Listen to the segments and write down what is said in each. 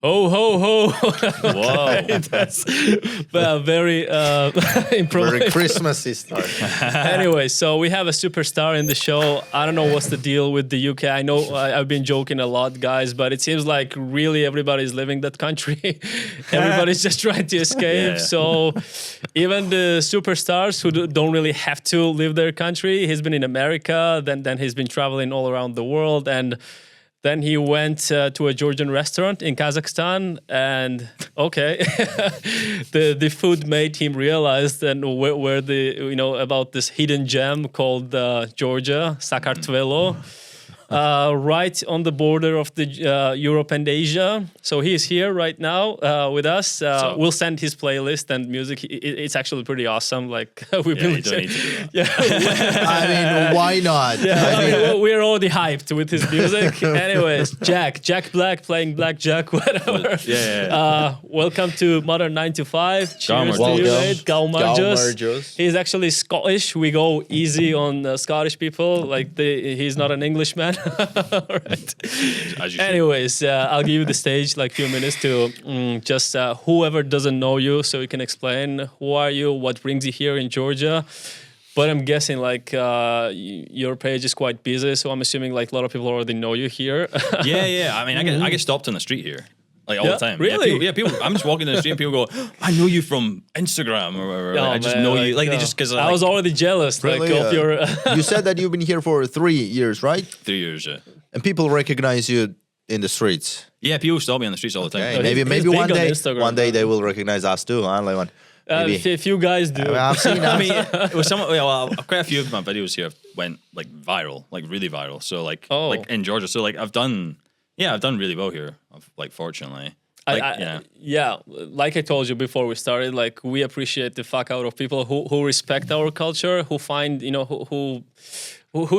Ho, ho, ho. Whoa. That's very Very Christmassy start. Anyway, so we have a superstar in the show. I don't know what's the deal with the UK. I know I've been joking a lot, guys, but it seems like really everybody's living that country. Everybody's just trying to escape. Yeah. So even the superstars who don't really have to leave their country, he's been in America, then he's been traveling all around the world, and then he went to a Georgian restaurant in Kazakhstan, and okay, the food made him realize then where the about this hidden gem called Georgia, Sakartvelo. Right on the border of the Europe and Asia. So he's here right now with us. We'll send his playlist and music. It's actually pretty awesome. Like we Yeah, you don't need to do that. Yeah, I mean, why not? we're already hyped with his music. Anyways, Jack Black playing blackjack, whatever. Welcome to Modern 9 to 5. Cheers to you, mate. Galmarjos. He's actually Scottish. We go easy on Scottish people. Like he's not an Englishman. All right. Anyways, I'll give you the stage, like few minutes to just whoever doesn't know you, so you can explain who are you, what brings you here in Georgia. But I'm guessing like your page is quite busy, so I'm assuming like a lot of people already know you here. Yeah. I mean, I get stopped on the street here. Like all the time. Really? People. I'm just walking down the street and people go, "I know you from Instagram," or whatever. Oh, I just man, know you. Like they just because I was already jealous. Really, like of your. You said that you've been here for 3 years, right? 3 years. Yeah. And people recognize you in the streets. Yeah, people stop me on the streets all the time. Okay, he's maybe big one on day, Instagram, one day man. they will recognize us too. Huh? Like, maybe. A few guys do. I've seen that. I mean, it was quite a few of my videos here went like viral, like really viral. So like in Georgia. So like I've done really well here. Like fortunately. Like I told you before we started, like we appreciate the fuck out of people who respect our culture, who find, who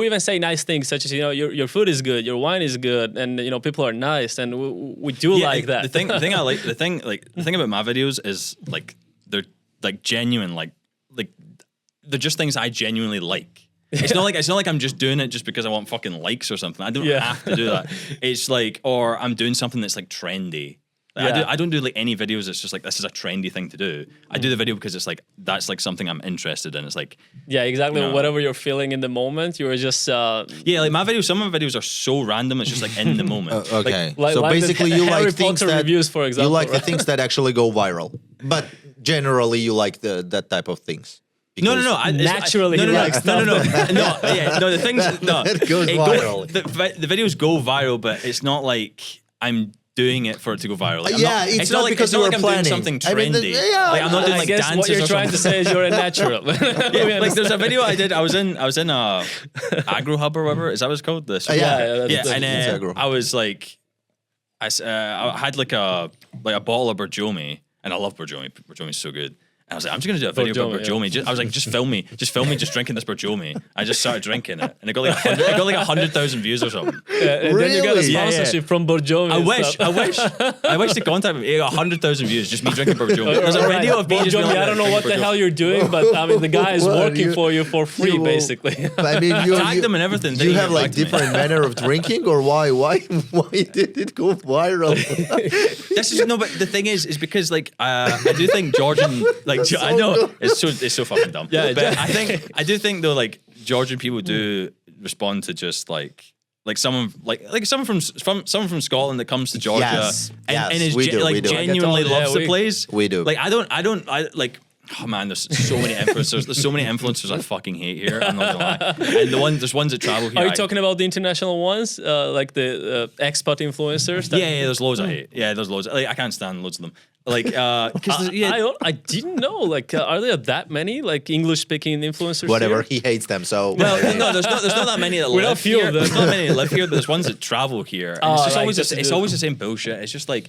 even say nice things such as, your food is good, your wine is good, and people are nice, and we do like that. The thing I like, the thing about my videos is like they're like genuine, like they're just things I genuinely like. It's not like I'm just doing it just because I want fucking likes or something. I don't have to do that. It's like, or I'm doing something that's like trendy. I don't do like any videos. It's just like this is a trendy thing to do. I do the video because it's like that's like something I'm interested in. It's like exactly. Whatever you're feeling in the moment, you're just like my videos. Some of my videos are so random. It's just like in the moment. Okay, Like so basically you Harry like things Potter that reviews, for example, you like right? the things that actually go viral, but generally you like that type of things. No. Naturally, no. The things It goes viral. The videos go viral, but it's not like I'm doing it for it to go viral. Like, it's not because you were I'm planning. doing something I mean, trendy. Like I'm not doing I like guess dances what you're or trying to something. say is you're a natural. Like there's a video I did. I was in Agro Hub or whatever. Is that what it's called? that's And Agro Hub. I was like, I had like a bottle of Borjomi, and I love Borjomi. Borjomi's so good. And I was like, I'm just gonna do a video about Borjomi. I was like, just film me just drinking this Borjomi. I just started drinking it, and it got like 100,000 views or something. And then you got a Really? sponsorship from Borjomi. I wish to contact me. It got 100,000 views, just me drinking Borjomi. There's a video of me just being Borjomi, like, I don't know what the hell you're doing, but I mean, the guy is working for you for free, basically. I mean, Tag them and everything. You have like different manner of drinking, or why did it go viral? This is but the thing is because like I do think Georgian like That's I so know good. it's so fucking dumb. Yeah, but I do think though like Georgian people do respond to just like someone someone from Scotland that comes to Georgia Yes, and is we do, we do. genuinely loves the place. We do. Like I don't like. Oh man, there's so many influencers. There's so many influencers I fucking hate here. I'm not gonna lie. And there's ones that travel here. Are you talking about the international ones, like the expat influencers? Yeah, there's loads I hate. Yeah, there's loads. Like I can't stand loads of them. Like, I didn't know. Like, are there that many like English-speaking influencers? Whatever, here? he hates them. So well, no, there's not that many that We're live not few here. of them. There's not many that live here. There's ones that travel here. And it's just like always just it's always the same bullshit. It's just like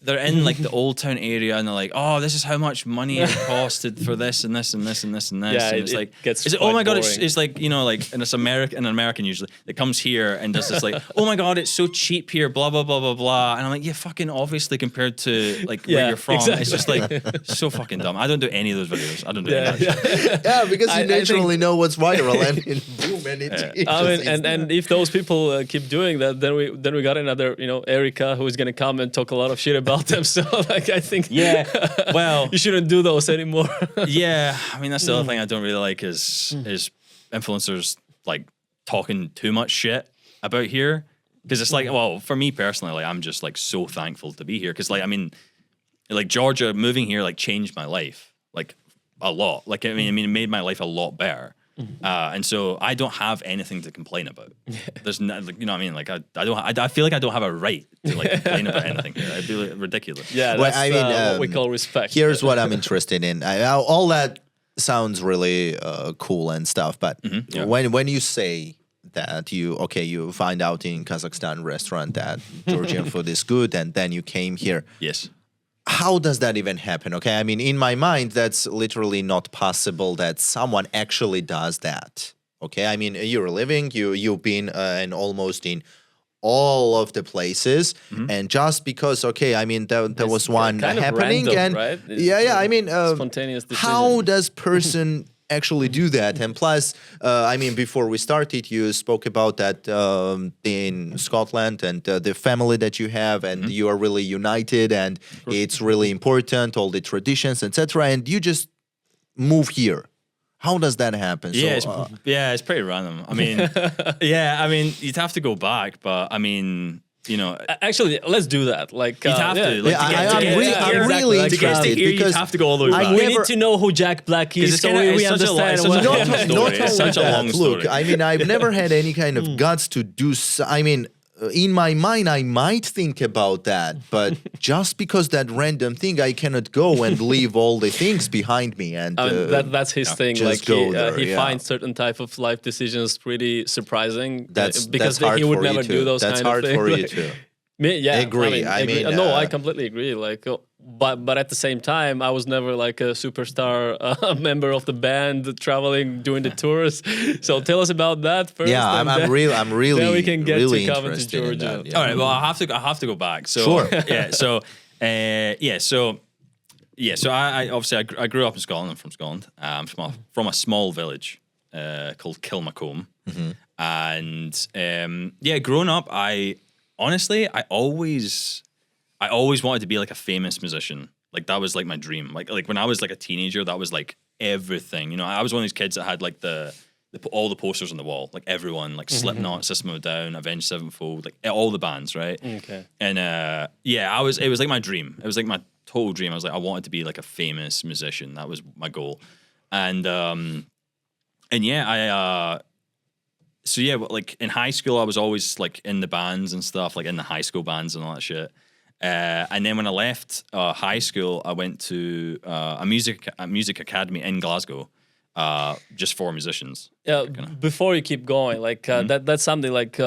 they're in like the old town area and they're like, oh, this is how much money it costed for this and this and this and this and this. Yeah, and it's it like, gets is it? Oh my god, boring. it's like like, and it's an American usually that comes here and does this like, oh my god, it's so cheap here, blah blah blah blah blah. And I'm like, yeah, fucking obviously compared to like where you're from, exactly. it's just like so fucking dumb. I don't do any of those videos. I don't do any of that shit. yeah, because you naturally know what's viral and boom, and I mean, and if those people keep doing that, then we got another Erica who's gonna come and talk a lot of shit about about them. So like I think well, you shouldn't do those anymore. Yeah, I mean that's the other thing I don't really like is influencers like talking too much shit about here, because it's like, well, for me personally, like I'm just like so thankful to be here, because like I mean, like Georgia, moving here like changed my life like a lot. Like I mean, it made my life a lot better. And so I don't have anything to complain about. There's no, like, you know what I mean? Like I feel like I don't have a right to like complain about anything here. It'd be like, ridiculous. Yeah, that's what we call respect. Here's what I'm interested in. All that sounds really cool and stuff, but when you say that you find out in Kazakhstan restaurant that Georgian food is good, and then you came here. Yes. How does that even happen? Okay, I mean, in my mind, that's literally not possible that someone actually does that. Okay, I mean, you're living, you've been and almost in all of the places, and just because, okay, I mean, there was one happening, random, and right? I mean, spontaneous decision. How does person actually do that? And plus, I mean, before we started, you spoke about that in Scotland and the family that you have, and you are really united, and it's really important, all the traditions, etc. And you just move here. How does that happen? Yeah, it's pretty random. I mean, I mean, you'd have to go back, but I mean, you know, actually, let's do that. Like, you'd have to. Like, I'm really interested because you have to go all the way back. We need to know who Jack Black is, so we understand. It's such a long story. Look, I mean, I've never had any kind of guts to do. I mean, in my mind, I might think about that, but just because that random thing, I cannot go and leave all the things behind me. And that's his thing. Like he finds certain type of life decisions pretty surprising. Because he would never do those kind of things. That's hard for you too. I agree. I mean, no, I completely agree. Like, but at the same time, I was never like a superstar member of the band traveling doing the tours. So tell us about that first. Yeah, I'm really. Then we can get really to come to Georgia. That, yeah. All right. Well, I have to go back. So sure. So I obviously I grew up in Scotland. I'm from Scotland. From a small village called Kilmacombe, and growing up, honestly, I always wanted to be like a famous musician. Like that was like my dream. Like when I was like a teenager, that was like everything. You know, I was one of these kids that had like all the posters on the wall, like everyone, like Slipknot, System of a Down, Avenged Sevenfold, like all the bands, right? Okay. And it was like my dream. It was like my total dream. I was like, I wanted to be like a famous musician. That was my goal. So like in high school, I was always like in the bands and stuff, like in the high school bands and all that shit. And then when I left high school, I went to a music academy in Glasgow, just for musicians. Yeah. Before you keep going, like that's something like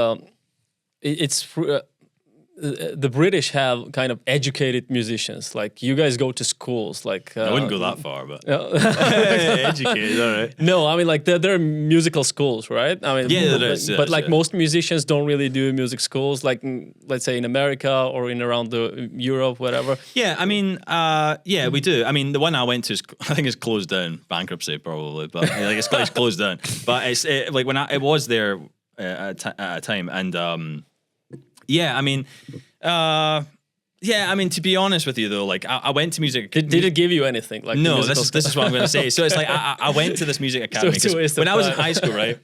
it's. The British have kind of educated musicians. Like you guys go to schools. Like I wouldn't go that far, but educated, all right. No, I mean like there are musical schools, right? I mean, there is. But like most musicians don't really do music schools. Like let's say in America or in around the Europe, whatever. Yeah, I mean, we do. I mean, the one I went to is, I think it's closed down, bankruptcy probably, but like it's closed down. But it's like when I was there at a time, and. I mean, to be honest with you though, like I went to music. Did it give you anything? Like no, this is what I'm going to say. So it's like I went to this music academy when I was in high school, right?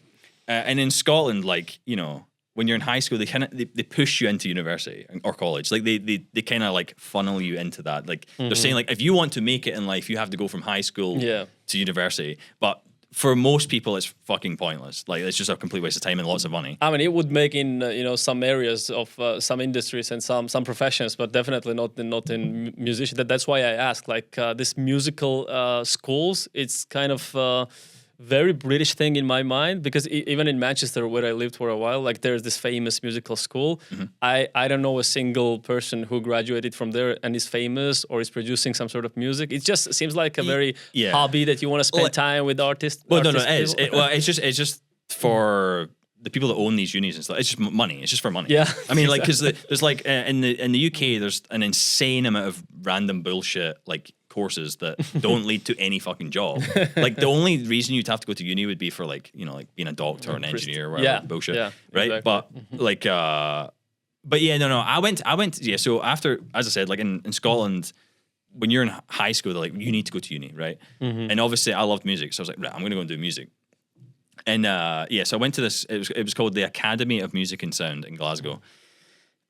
And in Scotland, like you know, when you're in high school, they push you into university or college. Like they kind of like funnel you into that. Like they're saying like if you want to make it in life, you have to go from high school to university. But for most people, it's fucking pointless. Like it's just a complete waste of time and lots of money. I mean, it would make in some areas of some industries and some professions, but definitely not in musician. That's why I asked. Like this musical schools, it's kind of very British thing in my mind, because even in Manchester, where I lived for a while, like there's this famous musical school. I don't know a single person who graduated from there and is famous or is producing some sort of music. It just seems like a very hobby that you want to spend time with artists. Well, no, it is. It's just for the people that own these unis and stuff. It's just money. It's just for money. Yeah. I mean, like, because there's like in the UK, there's an insane amount of random bullshit like courses that don't lead to any fucking job. Like the only reason you'd have to go to uni would be for like, you know, like being a doctor or an engineer or whatever bullshit. Yeah, right. Exactly. But like but yeah, no. I went. Yeah. So after, as I said, like in Scotland, when you're in high school, they're like, you need to go to uni, right? And obviously, I loved music, so I was like, right, I'm going to go and do music. And so I went to this. It was called the Academy of Music and Sound in Glasgow.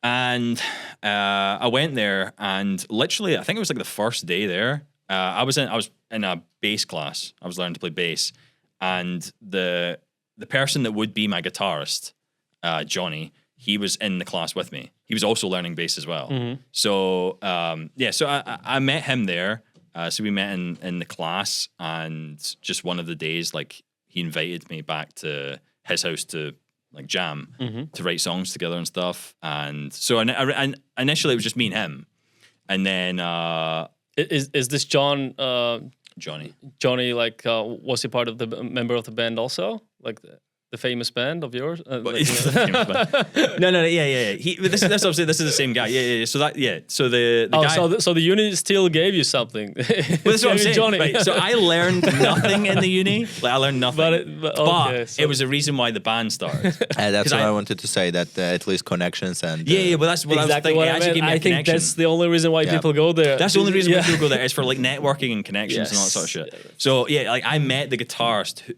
And I went there, and literally, I think it was like the first day there. I was in a bass class. I was learning to play bass, and the person that would be my guitarist, Johnny, he was in the class with me. He was also learning bass as well. So so I met him there. So we met in the class, and just one of the days, like he invited me back to his house to like jam, to write songs together and stuff. And so and initially it was just me and him, and then is this Johnny? Johnny, like was he part of the member of the band also, like the famous band of yours? No, yeah. This obviously this is the same guy. Yeah. So the guy. So the uni still gave you something. Well, that's what I'm saying. Johnny. Right. So I learned nothing in the uni. Like I learned nothing. But it was a reason why the band started. That's what I wanted to say. That at least connections and Well, that's what exactly I was thinking. I think that's the only reason why people go there. That's the only reason why people go there is for like networking and connections and all that sort of shit. So like I met the guitarist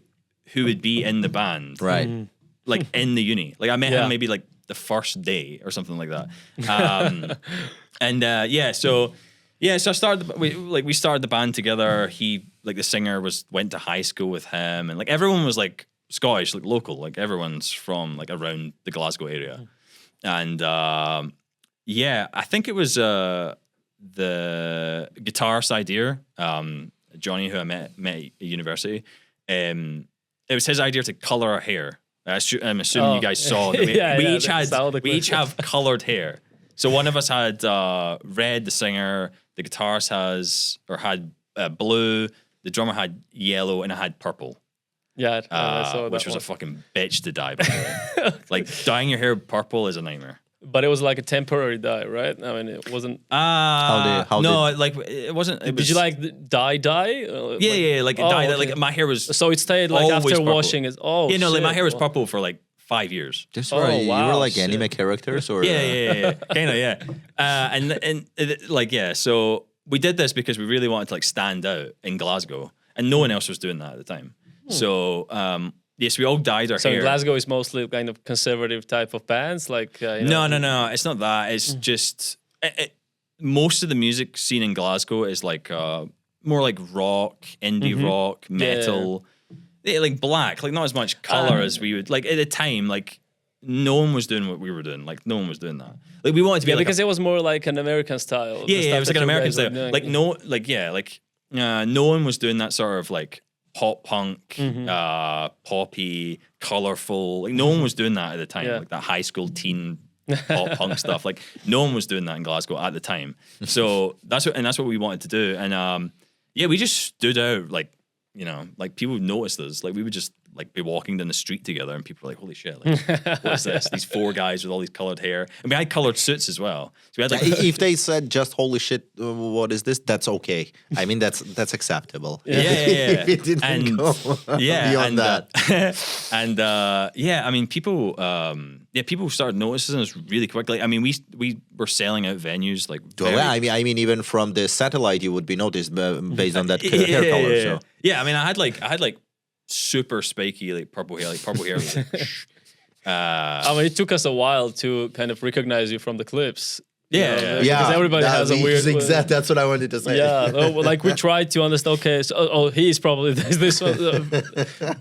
who would be in the band, right? Like in the uni. Like I met him maybe like the first day or something like that. So I started. We started the band together. He, like the singer, went to high school with him, and like everyone was like Scottish, like local. Like everyone's from like around the Glasgow area, and I think it was the guitarist's idea. Johnny, who I met at university. It was his idea to color our hair. I'm assuming you guys saw that we each have colored hair. So one of us had red, the singer, the guitarist had blue, the drummer had yellow, and I had purple. Yeah, I saw that which was a fucking bitch to dye, by the way. Like dyeing your hair purple is a nightmare. But it was like a temporary dye, right? I mean, it wasn't. It wasn't. Did you like dye? Dye. Like my hair was. So it stayed like after purple. washing. Like my hair was purple for like 5 years. Just right. You were like anime characters, or kind of, yeah. So we did this because we really wanted to like stand out in Glasgow, and no one else was doing that at the time. So. Yes, we all dyed our hair. So Glasgow is mostly kind of conservative type of bands, like No, it's not that. It's just most of the music scene in Glasgow is like more like rock, indie rock, metal, like black, like not as much color as we would like at the time. Like no one was doing what we were doing. Like no one was doing that. Like we wanted to be because it was more like an American style. It was like an American style. Like no one was doing that sort of like pop punk, poppy, colorful. Like no one was doing that at the time. Like that high school teen pop punk stuff. Like no one was doing that in Glasgow at the time. So that's what we wanted to do. And we just stood out. Like like people noticed us. Like we would just like be walking down the street together, and people were like, "Holy shit! Like, what is this? These four guys with all these colored hair." And we had colored suits as well. So we had like, if they said just "Holy shit! What is this?" That's okay. I mean, that's acceptable. Yeah. If it didn't go beyond that. I mean, people started noticing us really quickly. I mean, we were selling out venues like. I mean, even from the satellite, you would be noticed based on that hair color. So. Yeah, I mean, I had like super spiky like purple hair. Was like, I mean, it took us a while to kind of recognize you from the clips. Because everybody has a weird. That's what I wanted to say. Like we tried to understand. Okay, so he's probably this one.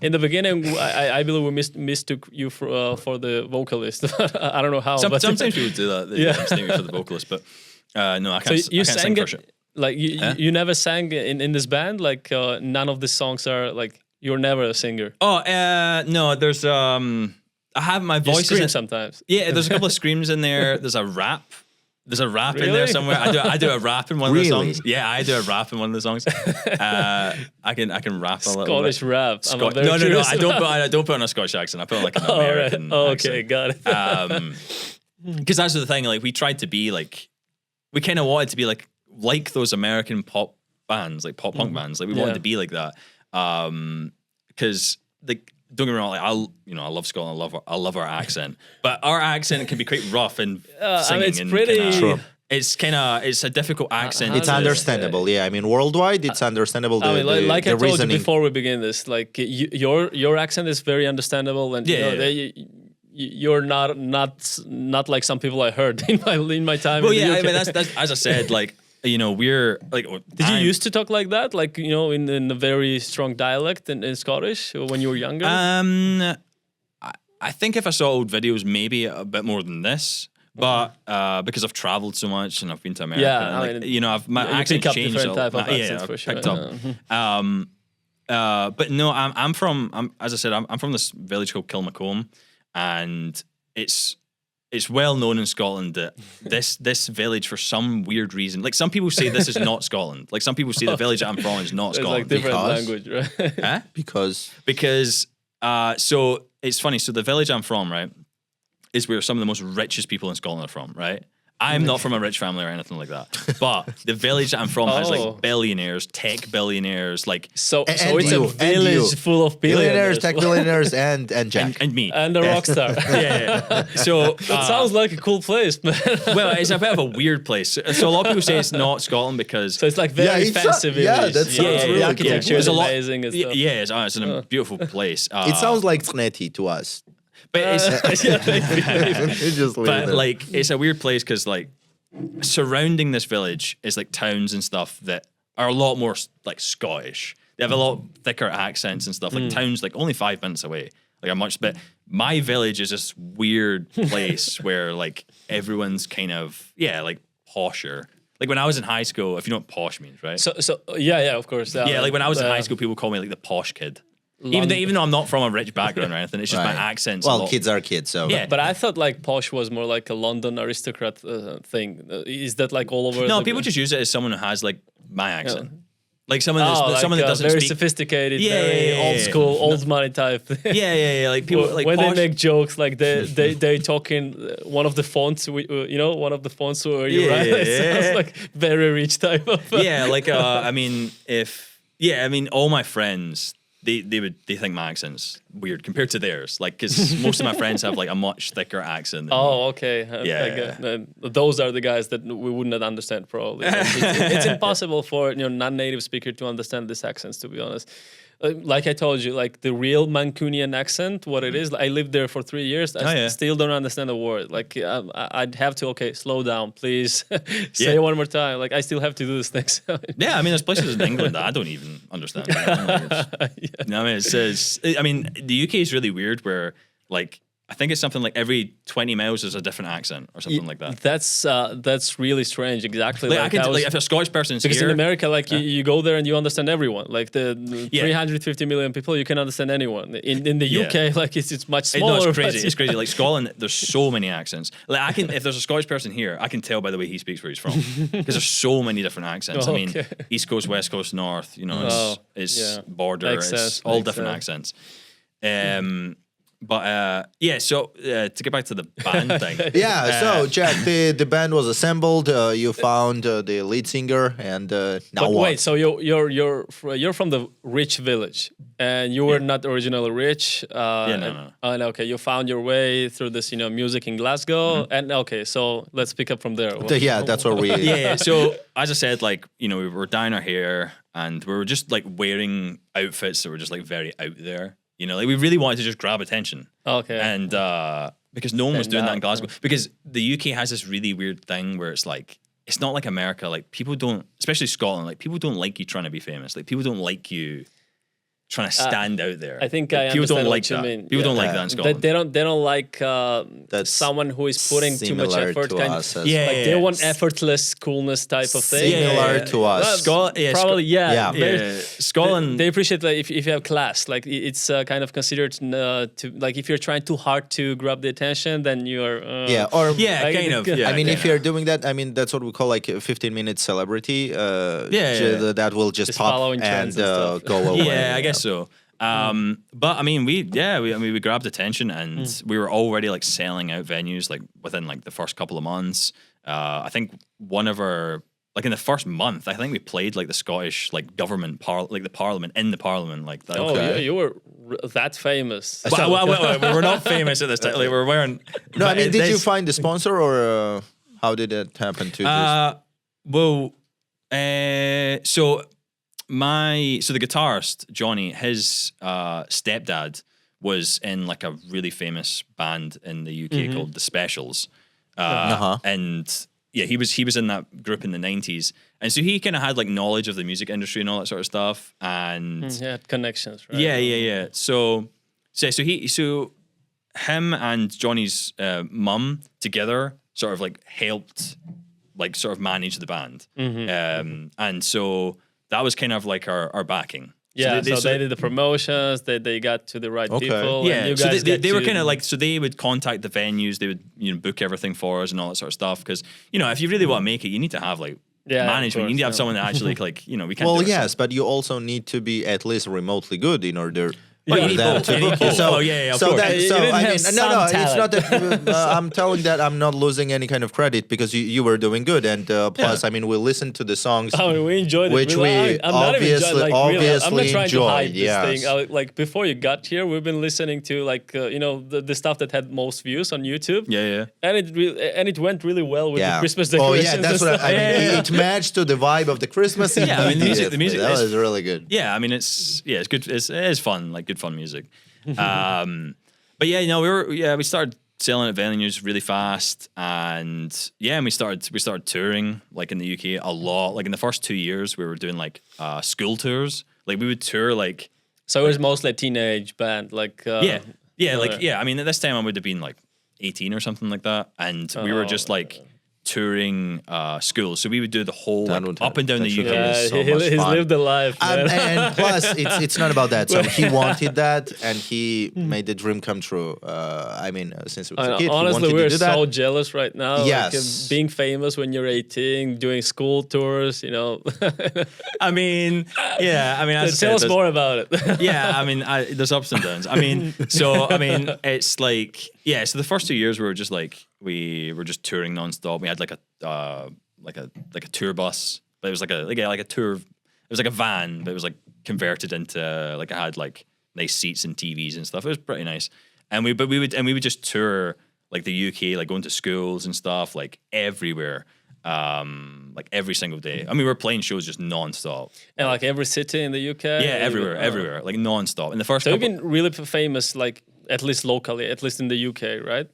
In the beginning, I believe we mistook you for the vocalist. I don't know how. Sometimes people do that. They mistake me for the vocalist, but no, I can't. So you sang for shit. Like you never sang in this band. Like none of the songs are like. You're never a singer. No. There's I have my voice. You scream sometimes. Yeah, there's a couple of screams in there. There's a rap. There's a rap in there somewhere. I do a rap in one of the songs. Yeah, I do a rap in one of the songs. I can rap a little bit. Scottish rap. No. I don't put on a Scottish accent. I put on like an American. Okay, got it. Because that's the thing. Like we tried to be like, we kind of wanted to be like those American pop bands, like pop punk bands. Like we wanted to be like that. Because don't get me wrong, like I love Scotland, I love our accent, but our accent can be quite rough and singing. It's pretty. Sure. It's a difficult accent. It's understandable. Yeah, I mean, worldwide, it's understandable. Like I told you before we begin this, like your accent is very understandable, and you're not like some people I heard in my time. Well, in the UK. I mean that's as I said, like we're like. Did you used to talk like that, like in a very strong dialect in Scottish when you were younger? I think if I saw old videos, maybe a bit more than this. But because I've traveled so much and I've been to America, my accent changed. Different type of accents for sure. Picked up. But no, I'm from this village called Kilmacombe, and it's well known in Scotland that this village, for some weird reason, like some people say this is not Scotland. Like some people say the village that I'm from is not Scotland. Like different language, right? Huh? Because so it's funny. So the village I'm from, right, is where some of the most richest people in Scotland are from, right? I'm not from a rich family or anything like that, but the village that I'm from has like billionaires, tech billionaires, like so it's a village full of billionaires, tech billionaires, and Jack and me and the Rockstar. Yeah. So that sounds like a cool place, man. Well, it's a bit of a weird place. So a lot of people say it's not Scotland because so it's like very fancy village. Yeah, that sounds really the architecture is amazing. Yeah, it's a beautiful place. It sounds like Snetty to us. But it's like it's a weird place because like surrounding this village is like towns and stuff that are a lot more like Scottish. They have a lot thicker accents and stuff. Like towns like only 5 minutes away. But my village is this weird place where like everyone's kind of like posher. Like when I was in high school, if you know what posh means, right? So yeah, of course. Yeah, like when I was in high school, people call me like the posh kid. Even though I'm not from a rich background or anything, it's just my accent's well, kids are kids, so yeah. But I thought like posh was more like a London aristocrat thing. Is that like all over? No, people just use it as someone who has like my accent, like someone that doesn't very speak. Sophisticated, very old school, old money type. Yeah. Like people like when posh. they make jokes, like they talk in one of the fonts. One of the fonts where you write. It sounds like very rich type of. All my friends. They think my accent's weird compared to theirs, like because most of my friends have like a much thicker accent. Okay. Those are the guys that we would not understand probably. It's impossible for non-native speaker to understand these accents, to be honest. Like I told you, like the real Mancunian accent, what it is. I lived there for 3 years. I still don't understand a word. Like I'd have to slow down, please. Say it one more time. Like I still have to do this next. Yeah, I mean, there's places in England that I don't even understand. The UK is really weird where like. I think it's something like every 20 miles is a different accent or something like that. That's really strange. Exactly. Like if a Scottish person's because here, in America, like you go there and you understand everyone. Like the 350 million people, you can understand anyone. In the UK, like it's much smaller. It's crazy. It's crazy. Like Scotland, there's so many accents. Like if there's a Scottish person here, I can tell by the way he speaks where he's from because there's so many different accents. I mean, East Coast, West Coast, North. It's border. It's all different accents. So to get back to the band thing. So Jack, the band was assembled. You found the lead singer, and now what? Wait, so you're from the rich village, and you were not originally rich. No. And okay, you found your way through this, music in Glasgow, and okay, so let's pick up from there. That's where we. So as I said, like we were dyeing our hair, and we were just like wearing outfits that were just like very out there. We really wanted to just grab attention. Okay. And because no one was doing that in Glasgow. Because the UK has this really weird thing where it's like, it's not like America. Like people don't, especially Scotland, like people don't like you trying to be famous. Like people don't like you trying to stand out there. I think like, people don't like that. Mean. People don't like that in Scotland. They don't like someone who is putting too much effort. They want effortless coolness type of thing. Similar to us. Probably, Scotland. They appreciate that if you have class. Like it's kind of considered to like if you're trying too hard to grab the attention, then you're kind of. I mean, if you're doing that, I mean that's what we call like a 15-minute celebrity. That will just pop and go away. Yeah, I guess so. But I mean, we grabbed attention, and we were already like selling out venues like within like the first couple of months. I think one of our like in the first month, I think we played like the Scottish like government the parliament in the parliament like that. You were that famous. We're not famous at this time. Like, we're wearing. No, I mean, did you find the sponsor, or how did it happen to this? Well, so the guitarist Johnny, his stepdad was in like a really famous band in the UK called The Specials, and yeah, he was in that group in the 90s, and so he kind of had like knowledge of the music industry and all that sort of stuff, and he had connections, right? Yeah. So him and Johnny's mum together sort of like helped like sort of manage the band, and so that was kind of like our backing. Yeah, so they did the promotions. They got to the right people. Yeah, and you so guys they were kind of like, so they would contact the venues. They would book everything for us and all that sort of stuff. Because if you really want to make it, you need to have like management. You need to have someone that actually like we can't. Well, yes, but you also need to be at least remotely good in order. You need both. So, I mean, no, it's not that I'm telling that I'm not losing any kind of credit because you were doing good, and plus, I mean, we listened to the songs. I mean, we enjoyed it, which we obviously I'm not trying to hide enjoyed. this thing. Like before you got here, we've been listening to like the stuff that had most views on YouTube. Yeah. And it went really well with the Christmas decorations. Oh yeah, that's what I mean. It matched to the vibe of the Christmas. Yeah, I mean, the music that was really good. Yeah, I mean, it's good. It is fun, like good fun music. But yeah, we started selling at venues really fast, and we started touring like in the UK a lot. Like in the first 2 years, we were doing like school tours. Like we would tour like. So it was mostly a teenage band, like. I mean, at this time I would have been like 18 or something like that, and we were just like touring schools. So we would do the whole up and down the UK. Yeah, he's lived the life. And plus, it's not about that. So he wanted that, and he made the dream come true. I mean, since he was a kid, honestly, he wanted we're to do that. so jealous right now. Yes, like, being famous when you're 18, doing school tours. I mean, tell us more about it. Yeah, I mean, there's ups and downs. I mean, it's like. Yeah, so the first 2 years we were just like we were just touring nonstop. We had like a tour bus, but it was like a tour. It was like a van, but it was like converted into like I had like nice seats and TVs and stuff. It was pretty nice. And we would just tour like the UK, like going to schools and stuff, like everywhere, like every single day. I mean, we were playing shows just nonstop. And like every city in the UK. Yeah, everywhere, like nonstop. In the first, so you've been really famous, like. At least locally, at least in the UK, right?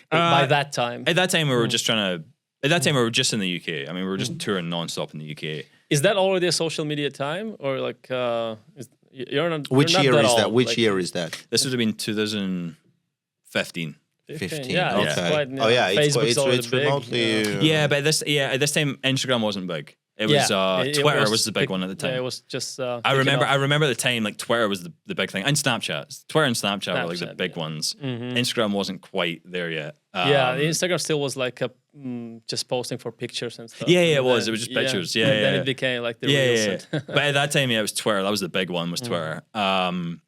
By that time. At that time, we were just trying to. At that time, we were just in the UK. I mean, we were just touring nonstop in the UK. Is that already a social media time, or like you're not? Which you're not year that is old, that? Which like, year is that? This would have been 2015. 15. Yeah, okay. It's quite, it's remotely. Yeah, but at this time, Instagram wasn't big. It was Twitter was the big one at the time. Yeah, it was just. I remember the time like Twitter was the big thing, and Snapchat. Twitter and Snapchat were like the big ones. Mm-hmm. Instagram wasn't quite there yet. Instagram still was like just posting for pictures and stuff. Yeah, it was. It was just pictures. Yeah, and then it became like the real shit. But at that time, it was Twitter. That was the big one. Was Twitter. And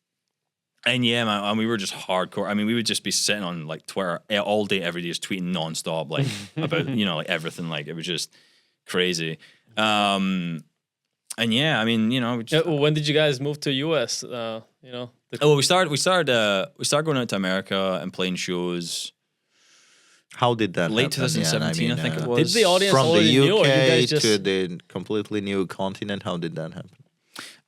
man, we were just hardcore. I mean, we would just be sitting on like Twitter all day, every day, just tweeting nonstop, like about like everything. Like it was just crazy. And I mean, when did you guys move to US? we started going out to America and playing shows. How did that late happen? 2017? I think it was. Did the audience from the knew, or you guys UK just... to the completely new continent? How did that happen?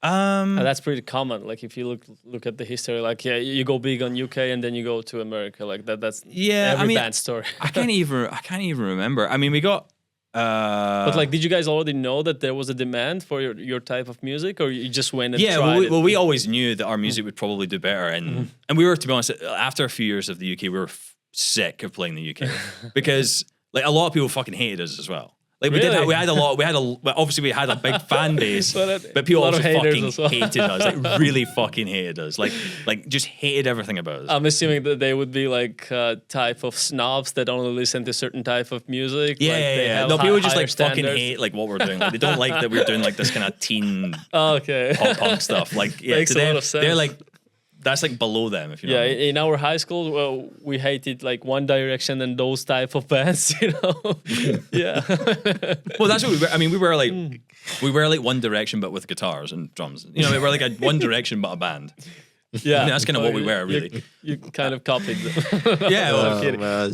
That's pretty common. Like if you look at the history, like you go big on UK and then you go to America. Like that's every band story. I can't even remember. I mean, we got. But like, did you guys already know that there was a demand for your type of music, or you just went and tried it? Well, we always knew that our music would probably do better, and we were, to be honest, after a few years of the UK, we were sick of playing the UK because like a lot of people fucking hated us as well. Like obviously we had a big fan base, but people also fucking hated us, like really fucking hated us, like just hated everything about us. I'm assuming that they would be like type of snobs that only listen to certain type of music. Yeah. No, people just like fucking hate like what we're doing. Like, they don't like that we're doing like this kind of teen pop punk stuff. Like makes to them, a lot of sense. They're like. That's like below them, if you know. Yeah, in our high school, we hated like One Direction and those type of bands, Yeah. Well, that's what we were. I mean, we were like One Direction, but with guitars and drums. We were like a One Direction, but a band. Yeah, that's kind of what we were, really. You kind of copied them. Yeah, well, Man,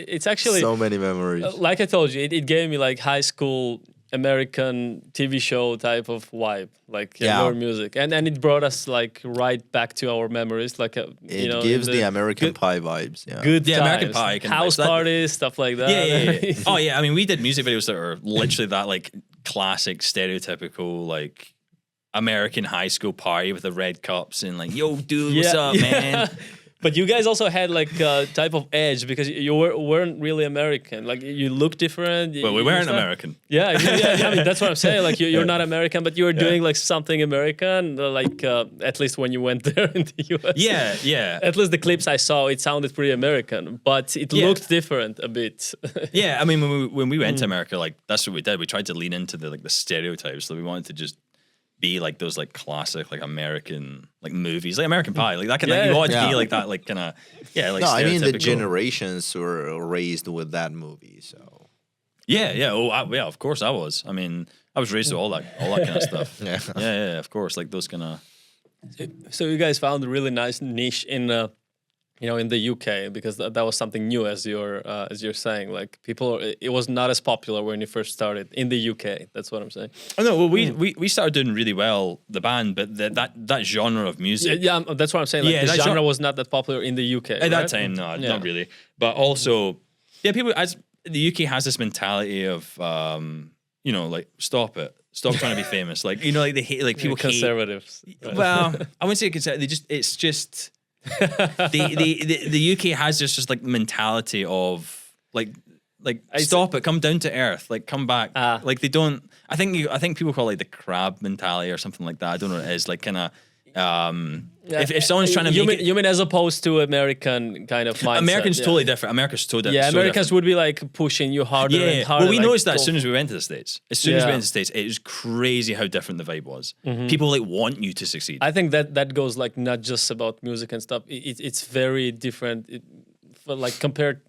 it's actually so many memories. like I told you, it gave me like high school American TV show type of vibe, like your music, and it brought us like right back to our memories, like It gives the American Pie vibes. Yeah, good times, American Pie, house parties, stuff like that. Yeah. Oh yeah, I mean, we did music videos that are literally that like classic, stereotypical like American high school party with the red cups and like, yo, dude, what's up, man? But you guys also had like a type of edge because you weren't really American. Like you look different. Well, we weren't American. Yeah. I mean, that's what I'm saying. Like you're not American, but you were doing like something American. Like at least when you went there in the US. Yeah. At least the clips I saw, it sounded pretty American, but it looked different a bit. Yeah, I mean, when we went to America, like that's what we did. We tried to lean into the stereotypes. So we wanted to just be like those like classic like American like movies, like American Pie, like that kind of. You want to be like that, like kind of like. No, I mean the generations were raised with that movie, so. Yeah. Oh, yeah. Of course, I was. I mean, I was raised with all that kind of stuff. Yeah. Of course, like those kind of. So you guys found a really nice niche in. In the UK, because that was something new, as you're saying. Like people, it was not as popular when you first started in the UK. That's what I'm saying. Oh no, well we started doing really well, the band, but that genre of music. Yeah, that's what I'm saying. Like the genre was not that popular in the UK at that time. No, not really. But also, people as the UK has this mentality of, like stop it. Stop trying to be famous. Like like they hate, like people conservatives. Right? Well, I wouldn't say conservative. It's just. the UK has this just like mentality of like stop it, come down to earth, like come back. Like they don't. I think people call it like the crab mentality or something like that. I don't know what it is. Like kind of. If someone's trying to you mean as opposed to American kind of mindset. Americans totally different. America's totally different. Yeah, Americans would be like pushing you harder and harder. Well, we noticed that as soon as we went to the States. As soon as we went to the States, it was crazy how different the vibe was. People like want you to succeed. I think that goes like not just about music and stuff. It's very different. Like compared.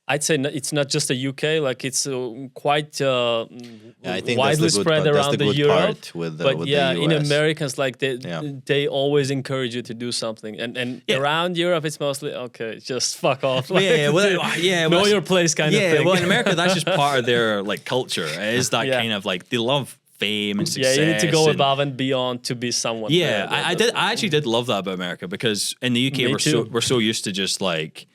I'd say it's not just the UK, like it's quite widely spread around the Europe. But in Americans, like they always encourage you to do something, and around Europe it's mostly okay, just fuck off. Like, know your place kind of thing. Yeah, well in America that's just part of their like culture. It is that kind of like they love fame and success. Yeah, you need to go above and beyond to be someone. Yeah, I actually did love that about America, because in the UK we're so used to just like.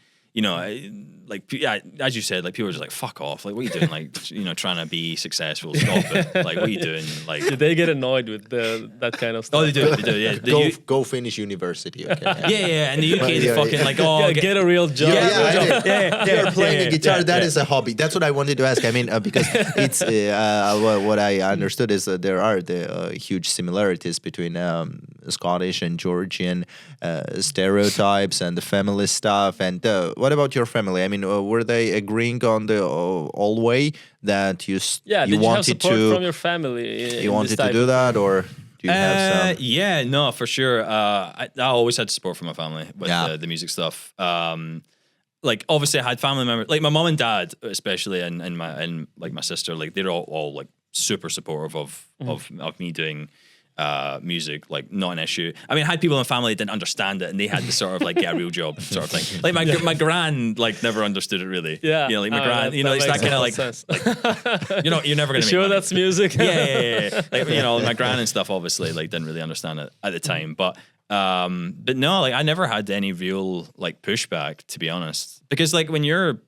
As you said, like people are just like, fuck off. Like, what are you doing? Like, trying to be successful. Stop it. Like, what are you doing? Like, do they get annoyed with that kind of stuff? Oh, they do. Yeah. Go finish university. Okay. Yeah. And the UK, they fucking like, get a real job. You're playing a guitar. That is a hobby. That's what I wanted to ask. I mean, because it's what I understood is that there are the huge similarities between Scottish and Georgian stereotypes and the family stuff. And what about your family? I mean, were they agreeing on the all way that you did you have support from your family? You wanted to do that, or do you have some? Yeah, no, for sure. I always had support from my family with the music stuff. Like obviously, I had family members, like my mom and dad, especially, and my sister. Like they're all like super supportive of me doing. Music, like not an issue. I mean, I had people in my family that didn't understand it, and they had to sort of like get a real job sort of thing. Like my gran like never understood it really. Yeah, like my gran, it's that kind of like you're never gonna. Sure, make money. That's music. Yeah. Like my gran and stuff obviously like didn't really understand it at the time, but no, like I never had any real like pushback, to be honest, because like when you're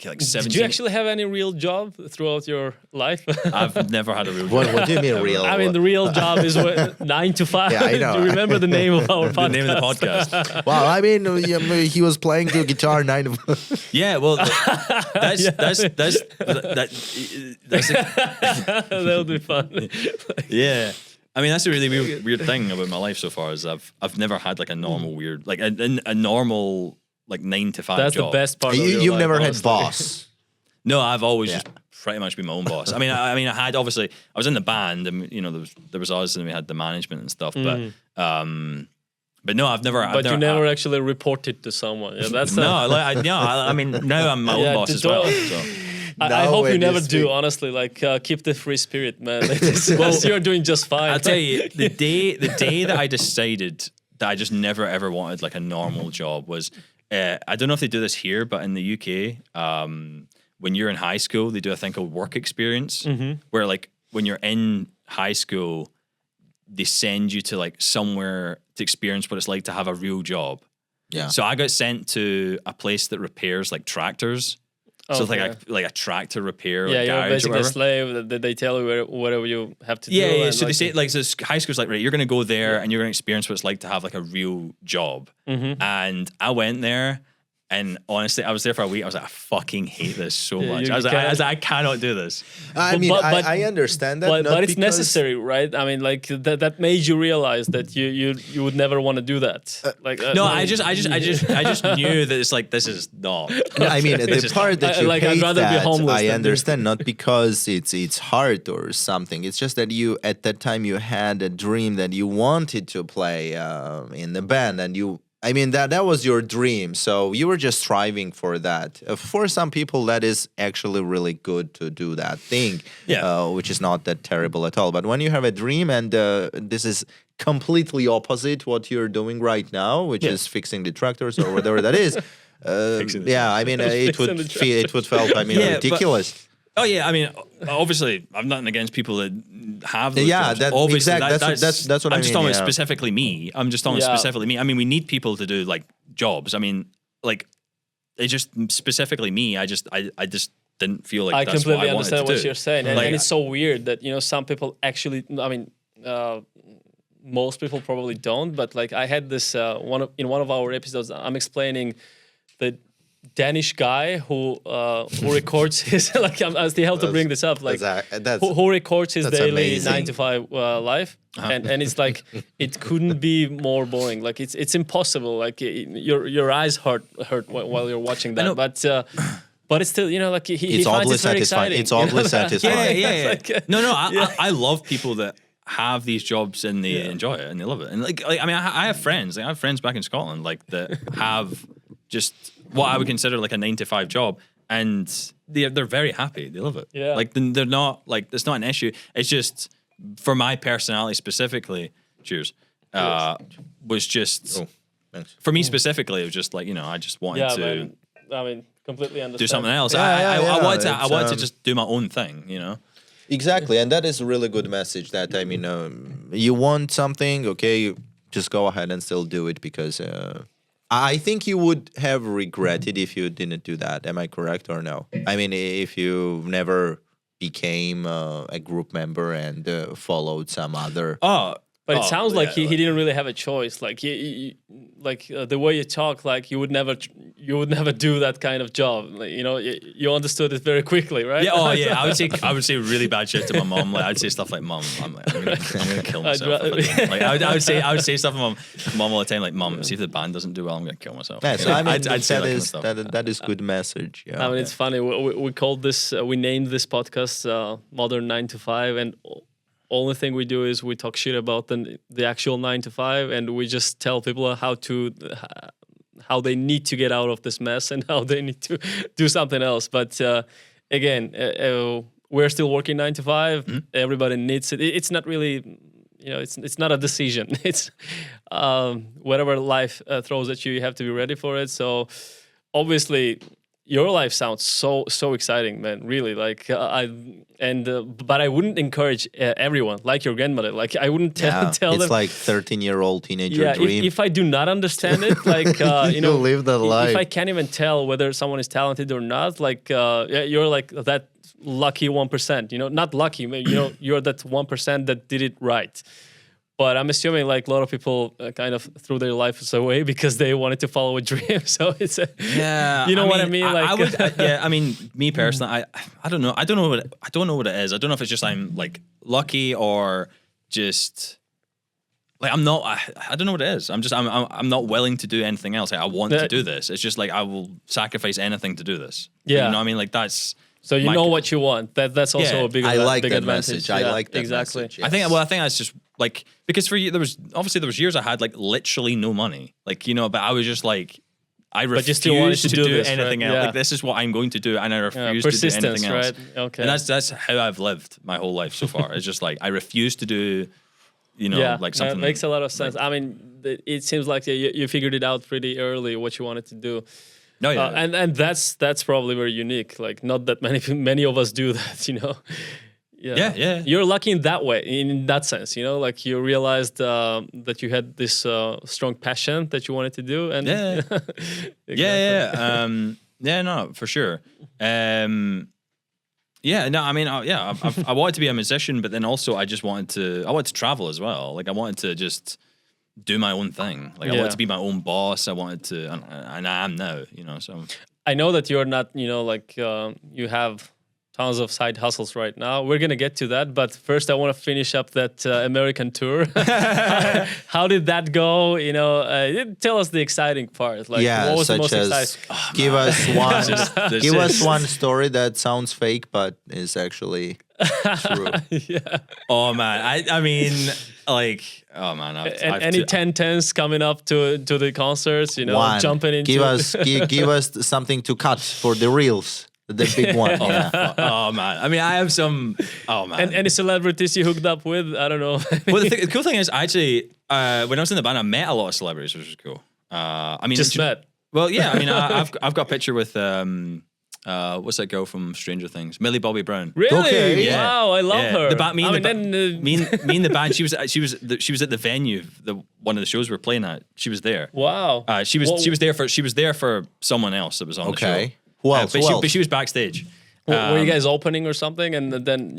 like 17. Did you actually have any real job throughout your life? I've never had a real job. What do you mean real? I mean, the real job is 9 to 5. Yeah, I know. Do you remember the name of our podcast? The name of the podcast. Well, I mean, he was playing the guitar 9 to 5. Yeah, well, that's that would be fun. Yeah. I mean, that's a really weird thing about my life so far is I've never had like a normal weird, like a normal like 9 to 5 That's job. the best part of your You've life, never honestly. had boss. No, I've always just pretty much been my own boss. I mean, I had obviously I was in the band, and there was us, and we had the management and stuff. But no, I've never. But you never actually reported to someone. Yeah, that's no. I mean, now I'm my own boss as well. So. I hope you never do. Honestly, like keep the free spirit, man. You're doing just fine. I'll tell you, the day that I decided that I just never ever wanted like a normal job was. I don't know if they do this here, but in the UK, when you're in high school, they do a thing called work experience, where like when you're in high school, they send you to like somewhere to experience what it's like to have a real job. Yeah. So I got sent to a place that repairs like tractors. So it's like a tractor repair. Yeah, like, you're garage basically a slave. They tell you whatever you have to do. Yeah. So they say like so high school's like, right, you're going to go there and you're going to experience what it's like to have like a real job. And I went there. And honestly, I was there for a week. I was like, I fucking hate this so much. I was like, I cannot do this. I mean, I understand that, but it's necessary, right? I mean, like that made you realize that you would never want to do that. I just knew that it's like this is not. No, I mean, the part that you hate I'd rather be homeless. I understand, not because it's hard or something. It's just that you at that time you had a dream that you wanted to play in the band, and you. I mean, that was your dream, so you were just striving for that. For some people, that is actually really good to do that thing, which is not that terrible at all. But when you have a dream, and this is completely opposite what you're doing right now, which is fixing the tractors or whatever that is, I mean, it would feel, ridiculous. Oh yeah, I mean, obviously, I'm nothing against people that have those jobs. That's what I mean. I'm just talking about specifically me. I'm just talking specifically me. I mean, we need people to do like jobs. I mean, like, it's just specifically me. I just didn't feel like I that's completely what I wanted understand to what do. you're saying, and it's so weird that some people actually. I mean, most people probably don't, but like I had this in one of our episodes. I'm explaining that. Danish guy who records his like I still have to bring this up like who records his daily amazing. 9 to 5 life and it's like it couldn't be more boring, like it's impossible, like your eyes hurt while you're watching that, but it's still like he finds it very exciting. It's oddly satisfying. I love people that have these jobs and they enjoy it and they love it, and like I mean I have friends back in Scotland like that have just what I would consider like a 9 to 5 job, and they're very happy. They love it. Yeah. Like they're not like it's not an issue. It's just for my personality specifically. Cheers. Was just for me specifically. It was just like I just wanted to. I mean, completely understand. Do something else. I wanted to just do my own thing. Exactly, and that is a really good message. That I mean, you want something, okay, just go ahead and still do it because. I think you would have regretted if you didn't do that. Am I correct or no? I mean, if you never became a group member and followed some other. But it sounds like he didn't really have a choice. Like he the way you talk, like you would never do that kind of job. Like, you understood it very quickly, right? Yeah. Oh yeah. I would say really bad shit to my mom. Like I'd say stuff like, "Mom, I'm gonna kill myself." Like I would say stuff to mom all the time. Like, "Mom, see if the band doesn't do well, I'm gonna kill myself." Yeah, so I mean, I'd say that is good message. Yeah. I mean, it's funny. We called this. We named this podcast "Modern 9 to 5," and. Only thing we do is we talk shit about the actual 9 to 5, and we just tell people how they need to get out of this mess and how they need to do something else. But again, we're still working 9 to 5. Mm-hmm. Everybody needs it. It's not really, it's not a decision. It's whatever life throws at you, you have to be ready for it. So obviously. Your life sounds so exciting, man. Really, like but I wouldn't encourage everyone, like your grandmother. Like I wouldn't tell them. It's like 13-year-old teenager dream. If I do not understand it, like live that life. If I can't even tell whether someone is talented or not, like you're like that lucky 1%. Not lucky. You're that 1% that did it right. But I'm assuming like a lot of people kind of threw their lives away because they wanted to follow a dream. So it's what I mean. Like I mean, me personally, I don't know. I don't know what it is. I don't know if it's just I'm like lucky or just like I'm not. I don't know what it is. I'm not willing to do anything else. Like, I want to do this. It's just like I will sacrifice anything to do this. Yeah, you know what I mean. Like that's. So you know what you want. That's also a big advantage. I like that message. I like that exactly. Message, yes. I think that's just like because for you there was years I had like literally no money. Like but I was just like I refuse to do anything else. Like, this is what I'm going to do, and I refuse to do anything else. Right? Okay. And that's how I've lived my whole life so far. It's just like I refuse to do, like something. That makes a lot of sense. I mean, it seems like you figured it out pretty early what you wanted to do. No, yeah. And that's probably very unique. Like, not that many of us do that. Yeah. You're lucky in that way, in that sense, like you realized that you had this strong passion that you wanted to do. And no, for sure. I wanted to be a musician, but then also I wanted to travel as well. Like, I wanted to just do my own thing. Like, I wanted to be my own boss. I wanted to, and I am now, so. I know that you're not, you have tons of side hustles right now. We're going to get to that. But first, I want to finish up that American tour. How did that go? Tell us the exciting part. Like, what was the most exciting? Give us one story that sounds fake, but is actually true. Yeah. Oh, man. I mean, like, oh, man. Any 10-10s coming up to the concerts, jumping into... Give us something to cut for the reels. The big one. Oh man. I mean, I have some. Oh man. And any celebrities you hooked up with? I don't know. Well, the cool thing is, actually, when I was in the band, I met a lot of celebrities, which was cool. Just met. Well, yeah. I mean, I've got a picture with what's that girl from Stranger Things? Millie Bobby Brown. Really? Okay. Yeah. Wow, I love her. Me and the band. She was at the venue. One of the shows we're playing at. She was there. Wow. She was there for someone else that was on the show. Who else? But she was backstage. Were you guys opening or something? And then,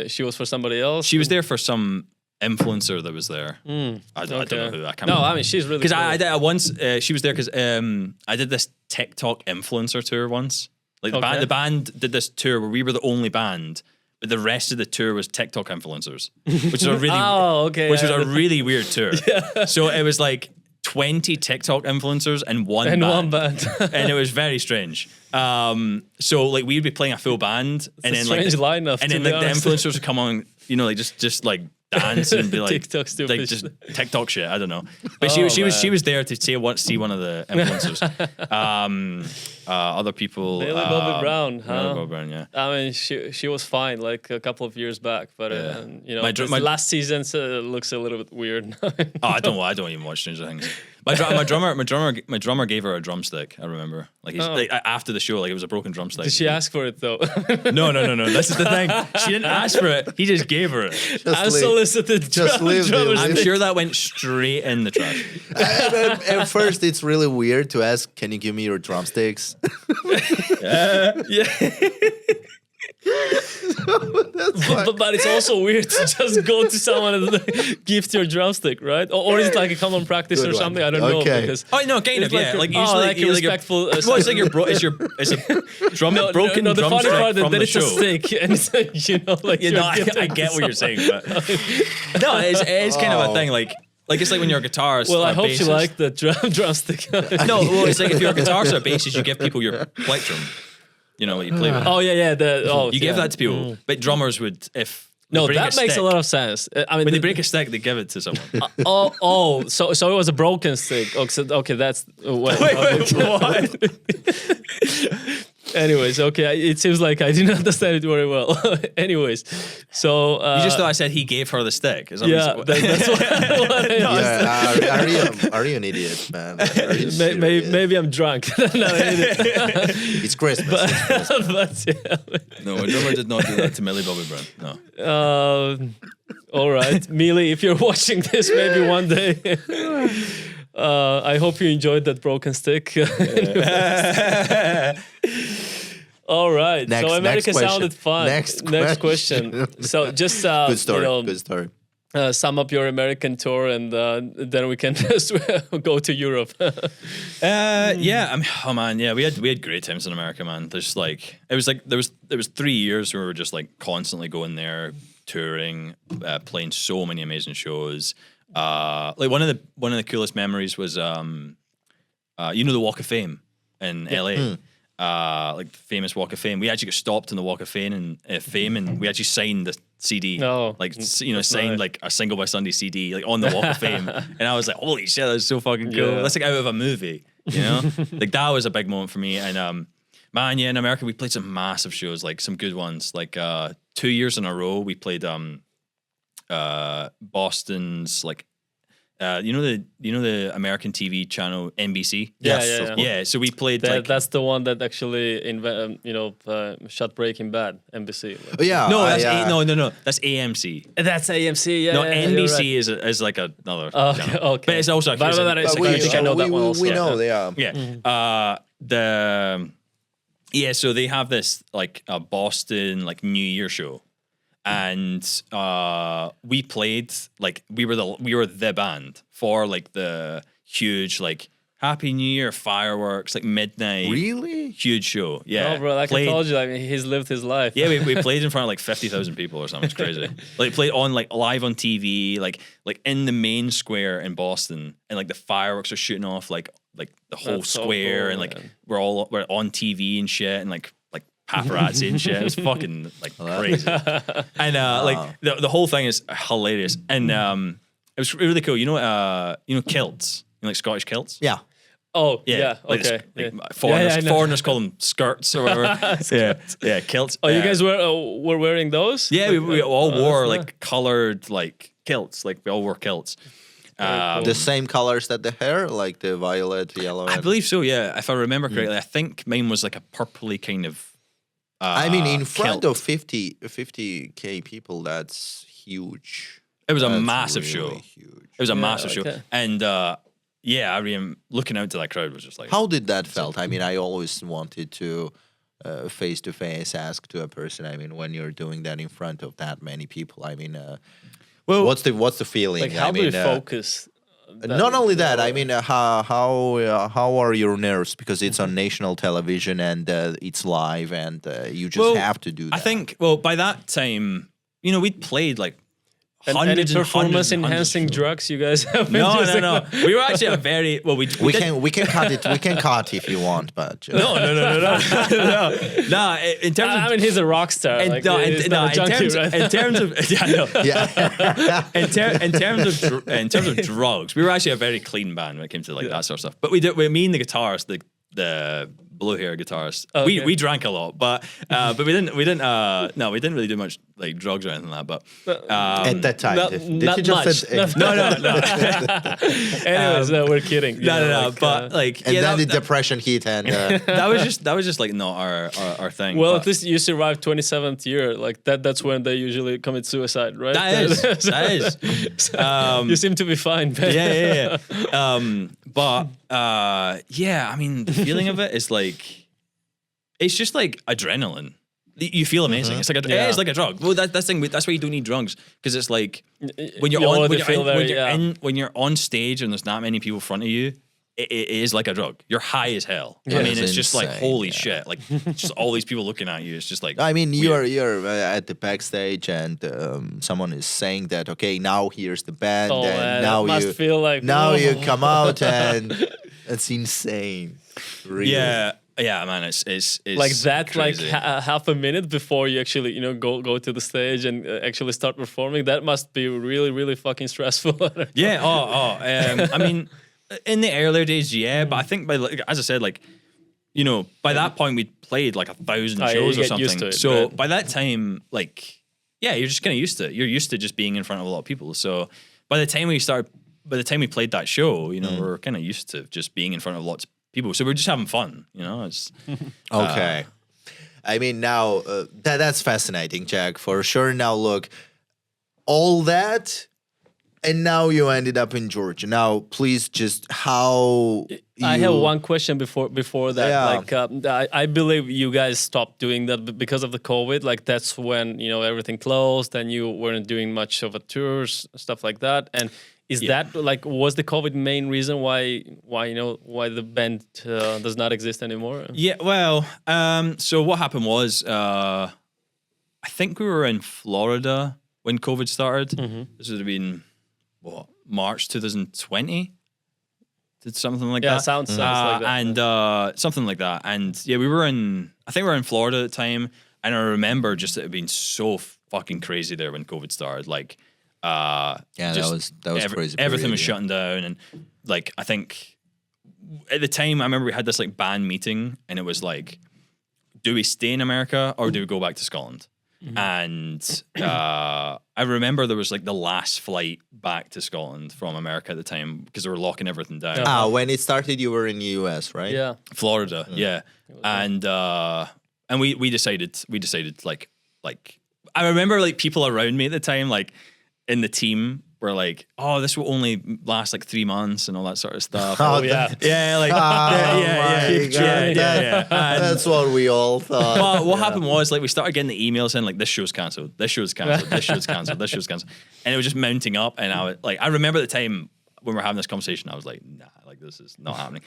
she was for somebody else? She was there for some influencer that was there. I don't know who. I can't remember. I mean, she's really Because cool. I did once, she was there because I did this TikTok influencer tour once. Like, the band did this tour where we were the only band, but the rest of the tour was TikTok influencers, which is a really, was a really weird tour. Yeah. So it was like 20 TikTok influencers and one band. And it was very strange. So like we'd be playing a full band, and then like lineup, and then like the influencers would come on, just like dance and be like TikTok stupid, like just TikTok shit. I don't know, but she was there to see one of the influencers. Other people, Millie Bobby Brown, huh? Millie Bobby Brown, yeah. I mean, she was fine like a couple of years back, but my last season looks a little bit weird. I don't even watch Stranger Things. My drummer gave her a drumstick. I remember, like after the show, like it was a broken drumstick. Did she ask for it though? No. This is the thing. She didn't ask for it. He just gave her it. Unsolicited. I'm sure that went straight in the trash. At first, it's really weird to ask, "Can you give me your drumsticks?" Yeah. But it's also weird to just go to someone and gift your drumstick, right? Or is it like a common practice or something? I don't know. Because kind of, yeah. Like usually, like a respectful. Well, it's like it's a drum broken. No, the funny part is that it's a stick, and it's like I get what you're saying, but no, it's kind of a thing. Like it's like when you're a guitarist. Well, I hope bassist. you like the drumstick. No, well, it's like if you're a guitarist or a bassist, you give people your plectrum. What you play with. Oh yeah. You give that to people, but drummers would that makes a lot of sense. I mean, when they break a stick, they give it to someone. So it was a broken stick. Okay, that's what? Anyways, okay, it seems like I didn't understand it very well. Anyways, so you just thought I said he gave her the stick. Is that that's what are you an idiot, man? Maybe I'm drunk. It's Christmas. No, my drummer did not do that to Millie Bobby Brown. No. All right, Millie, if you're watching this, maybe one day. I hope you enjoyed that broken stick. All right. So America sounded fun. Next question. So just good story. Good story. Sum up your American tour, and then we can just go to Europe. We had great times in America, man. There's like there was 3 years where we were just like constantly going there, touring, playing so many amazing shows. Like one of the coolest memories was the Walk of Fame in LA. Like the famous Walk of Fame. We actually got stopped in the Walk of Fame and we actually signed the CD. Signed like a Single by Sunday CD like on the Walk of Fame. And I was like, holy shit, that's so fucking cool. Yeah. That's like out of a movie. You know, like that was a big moment for me. And man, yeah, in America we played some massive shows, like some good ones. Like 2 years in a row we played Boston's like. You know the American TV channel NBC. Yeah. So we played that's the one that actually shut Breaking Bad. NBC. No, that's AMC. That's AMC. Yeah. No, yeah, NBC right. is like another. Okay. But it's also. I know that one also. We know they are. Yeah. So they have this like a Boston like New Year show. And we played like we were the band for like the huge like Happy New Year fireworks like midnight huge show. Yeah, no, bro, like I told you, like he's lived his life. Yeah, we played in front of like 50,000 people or something. It's crazy. Like played on like live on TV, like in the main square in Boston, and like the fireworks are shooting off like the whole square, and like man. we're on TV and shit, and like paparazzi and shit. It was fucking like crazy. And like the whole thing is hilarious. And it was really cool. You know kilts, like Scottish kilts. Yeah. Oh yeah. Like Okay. Foreigners call them skirts or whatever. yeah, kilts. Oh, you guys were wearing those? Yeah, we all wore like colored like kilts. Like we all wore kilts. Cool. The same colors that the hair, like the violet, yellow. I believe so. Yeah, if I remember correctly, I think mine was like a purpley kind of. I mean, in front of 50K people, that's huge. It was a massive show. Huge. It was a massive show. And looking out to that crowd was just like... How did that felt? I mean, I always wanted to face-to-face ask to a person, I mean, when you're doing that in front of that many people, I mean, what's the feeling? Like, how do you focus? Not only that, I mean, how are your nerves? Because it's on national television and it's live, and you just have to do that. I think, by that time, we'd played like hundreds any and performance hundreds enhancing drugs you guys have been No. We were actually we can cut it. We can cut if you want, but just. No. In terms of, I mean, he's a rock star. In terms of drugs, we were actually a very clean band when it came to like that sort of stuff. But me and the guitarist, the blue hair guitarist, we drank a lot, but we didn't really do much like drugs or anything like that. But at that time, not much. Anyways, we're kidding. No. But like, and then the depression hit, and that was just like not our thing. Well, at least you survived 27th year. Like that's when they usually commit suicide, right? That is. You seem to be fine, man. Yeah. But I mean, the feeling of it is like, it's just like adrenaline. You feel amazing. It's like it's like a drug. Well, that's the thing. That's why you don't need drugs, because it's like when you're on stage and there's not many people in front of you, it is like a drug. You're high as hell. I mean, it's just like holy shit. Like just all these people looking at you. It's just like, I mean, you're at the backstage and someone is saying that, okay, now here's the band, and now must feel like you come out and it's insane. Really. Yeah, man, it's like that, crazy. like half a minute before you actually, go to the stage and actually start performing. That must be really, really fucking stressful. Yeah. I mean, in the earlier days, but I think as I said, like, by that point we'd played like 1,000 shows or something. Used to it, so right? By that time, like, you're just kind of used to it. You're used to just being in front of a lot of people. So by the time we played that show, we're kind of used to just being in front of lots of people. So we're just having fun, It's okay. I mean, now that's fascinating, Jack, for sure. Now look, all that, and now you ended up in Georgia. Now, please, just how I have one question before that. Yeah. Like, I believe you guys stopped doing that because of the COVID. Like, that's when everything closed, and you weren't doing much of a tours, stuff like that. And is that like, was the COVID main reason why the band does not exist anymore? Yeah, well, so what happened was, I think we were in Florida when COVID started. Mm-hmm. This would have been March 2020, something like that. Yeah, sounds like that. And something like that. And I think we were in Florida at the time, and I remember just it had been so fucking crazy there when COVID started. Like, that was crazy. Everything was shutting down, and like I think at the time, I remember we had this like band meeting, and it was like, do we stay in America or do we go back to Scotland? And I remember there was like the last flight back to Scotland from America at the time because they were locking everything down. When it started, you were in the US, right? Yeah, Florida. Yeah, and we decided like I remember like people around me at the time, like in the team, were like, oh, this will only last like 3 months and all that sort of stuff. yeah, like That's what we all thought. Well, what happened was like we started getting the emails in like this show's cancelled, this show's cancelled, this show's cancelled, this show's cancelled, and it was just mounting up. And I remember at the time when we were having this conversation, I was like, nah, like this is not happening.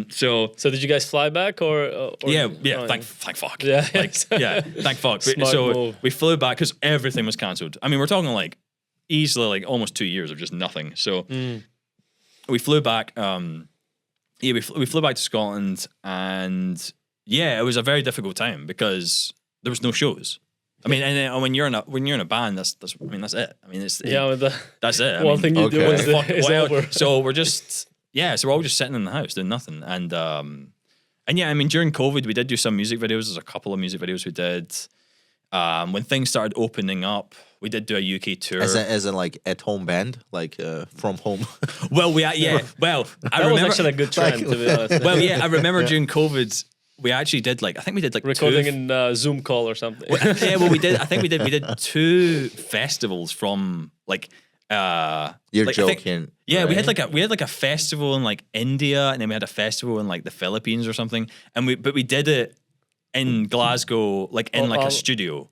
So did you guys fly back or yeah, thank fuck. Yeah, Thank fuck. Smart move. We flew back because everything was cancelled. I mean, we're talking like easily like almost 2 years of just nothing. So we flew back. We flew back to Scotland, and it was a very difficult time because there was no shows. I mean, and when you're in a band, that's it. I mean, that's it. That's it. One thing you do is over. So we're just so we're all just sitting in the house doing nothing. And I mean, during COVID, we did do some music videos. There's a couple of music videos we did. When things started opening up, we did do a UK tour. As a like at home band, like from home. Well, I that remember was actually a good trend, to be honest. Well, I remember during COVID, we actually did I think we did recording in Zoom call or something. We did. I think we did 2 festivals from like. You're joking. Right? Right? we had like a festival in like India, and then we had a festival in like the Philippines or something, and we did it in Glasgow, like in a studio,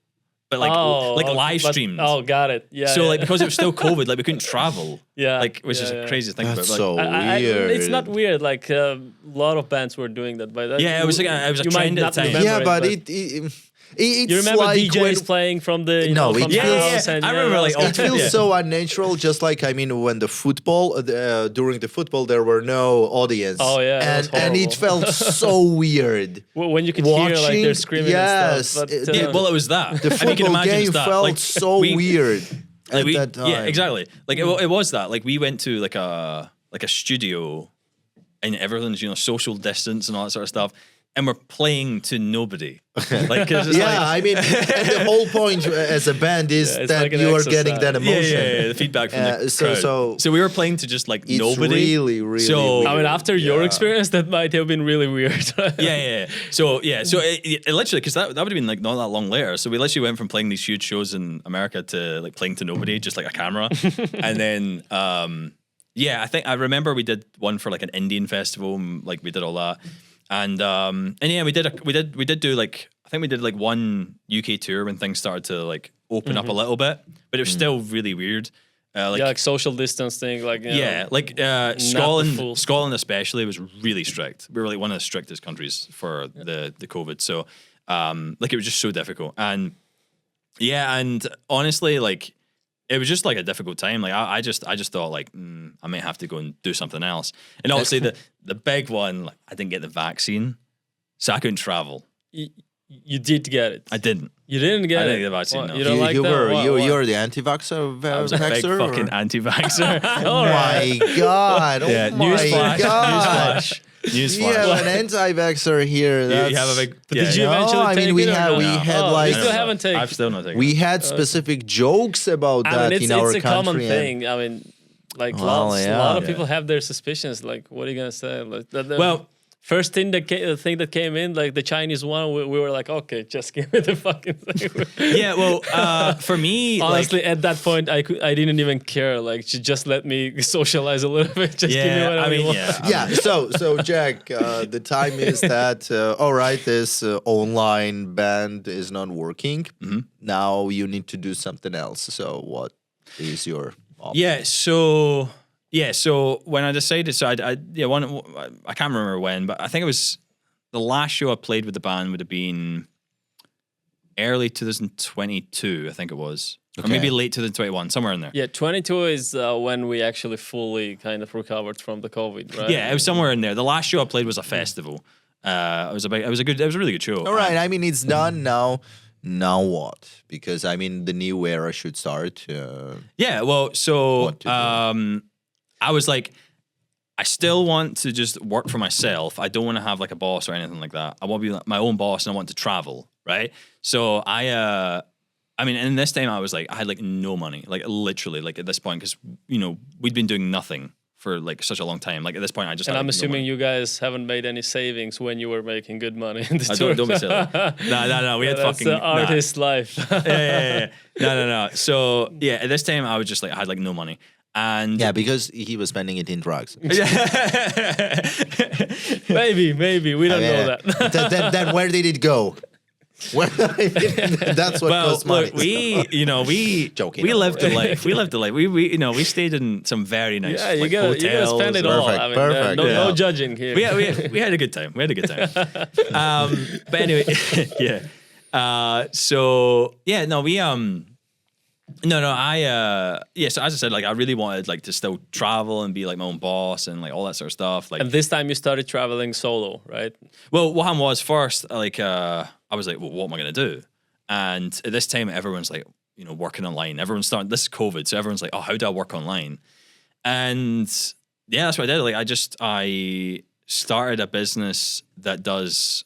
but live streamed. Got it. Yeah. So like because it was still COVID, like we couldn't travel. Yeah. Like which is crazy to think That's about. so Like, weird. It's not weird. Like a lot of bands were doing that, but it was a you trend might at the not time. remember But you it's remember like DJs playing from the No, from it the feels- house and I remember like it feels yeah. so unnatural. Just like when the football during the football there were no audience. Oh, yeah, it was and it felt so weird. when you could hear like they're Watching- screaming yes, and stuff. But, Yeah, well, it was that. The And you can football imagine game it's that. felt Like, so weird at that time. Yeah, exactly. Like it was that. Like we went to like a studio, and everyone's social distance and all that sort of stuff, and we're playing to nobody. Like, 'cause it's I mean, and the whole point as a band is it's that like an you are exercise. getting that emotion. the feedback from the so- crowd. So we were playing to just like It's nobody. really, really So weird. I mean, after your Yeah. experience, that might have been really weird. yeah. So it literally, because that would have been like not that long later. So we literally went from playing these huge shows in America to like playing to nobody, just like a camera, and then I think I remember we did one for like an Indian festival, and, like we did all that, and we did do like I think we did like one UK tour when things started to like open up a little bit, but it was still really weird. Like social distancing, like Scotland especially was really strict. We were like one of the strictest countries for the COVID. So like it was just so difficult, and honestly, like it was just like a difficult time. Like I just thought like I might have to go and do something else. And obviously the big one, like, I didn't get the vaccine, so I couldn't travel. You did get it. I didn't. You didn't get I it. didn't get the vaccine. What, No. you don't like that? You're the anti-vaxxer. I was a big fucking anti-vaxxer. Oh my god! Oh Yeah, my newsflash. god! Newsflash. We have an anti-vaxxer here. You have a big. Did you No, eventually I mean take we it or had no? we No. had Oh, like you still haven't taken. I've still not taken. we had specific jokes about that it's in our a country. common and- thing. I mean, like Well, a yeah. lot of Yeah. people have their suspicions. Like, what are you gonna say? Like, Well, first thing that came in, like the Chinese one, we were like, okay, just give me the fucking thing. yeah. Well, for me, Honestly, at that point, I didn't even care. Like, just let me socialize a little bit. Just give me yeah. whatever I you mean, want. yeah. Yeah, so Jack, the time is that all right, this online band is not working. Mm-hmm. Now you need to do something else. So what is your option? So when I decided, I can't remember when, but I think it was the last show I played with the band would have been early 2022, I think it was, or maybe late 2021, somewhere in there. Yeah, 22 is when we actually fully kind of recovered from the COVID, right? Yeah, it was somewhere in there. The last show I played was a festival. It was a really good show. All right, I mean it's done now. Now what? Because I mean the new era should start. Yeah, well, so What to do? I was like, I still want to just work for myself. I don't want to have like a boss or anything like that. I want to be my own boss, and I want to travel, right? So I mean, and this time I was like, I had like no money, like literally, like at this point, because we'd been doing nothing for like such a long time. Like at this point, I just and had, I'm like, assuming no you guys haven't made any savings when you were making good money in this tour. Don't be silly. No. We had That's fucking the artist life. yeah. No. So yeah, at this time I was just like, I had like no money. And yeah, because he was spending it in drugs. maybe we don't know that. Then where did it go? That's what costs money. Look, we lived the life. We lived the life. We stayed in some very nice you gotta spend it all. I mean, perfect. No judging here. We had a good time. But anyway, yeah. So so as I said, like I really wanted like to still travel and be like my own boss and like all that sort of stuff. Like, and this time you started traveling solo, right? Well, what happened was first, like I was like, well, what am I gonna do? And at this time, everyone's like, working online. Everyone's starting. This is COVID, so everyone's like, oh, how do I work online? And yeah, that's what I did. Like I started a business that does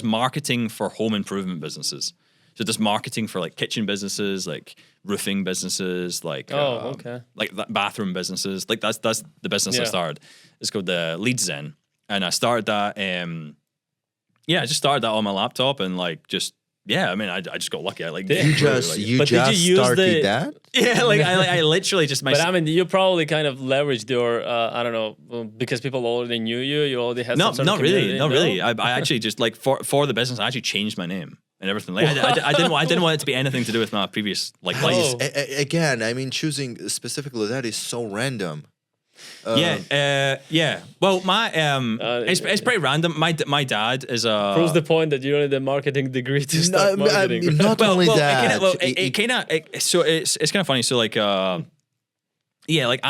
marketing for home improvement businesses. So just marketing for like kitchen businesses, like roofing businesses, like like bathroom businesses. Like that's the business I started. It's called the Leeds Zen, and I started that. I just started that on my laptop, and like I mean, I just got lucky. I like did you just started that? Yeah, like I literally just. But I mean, you probably kind of leveraged your I don't know, because people already knew you. You already had some sort of community. Not really. I actually just like for the business, I actually changed my name and everything. Like I didn't want it to be anything to do with my previous like life. Again, I mean, choosing specifically that is so random. Well, my it's pretty random. My dad is a proves the point that you don't need a marketing degree to start marketing. Not only that. So it's kind of funny. So like like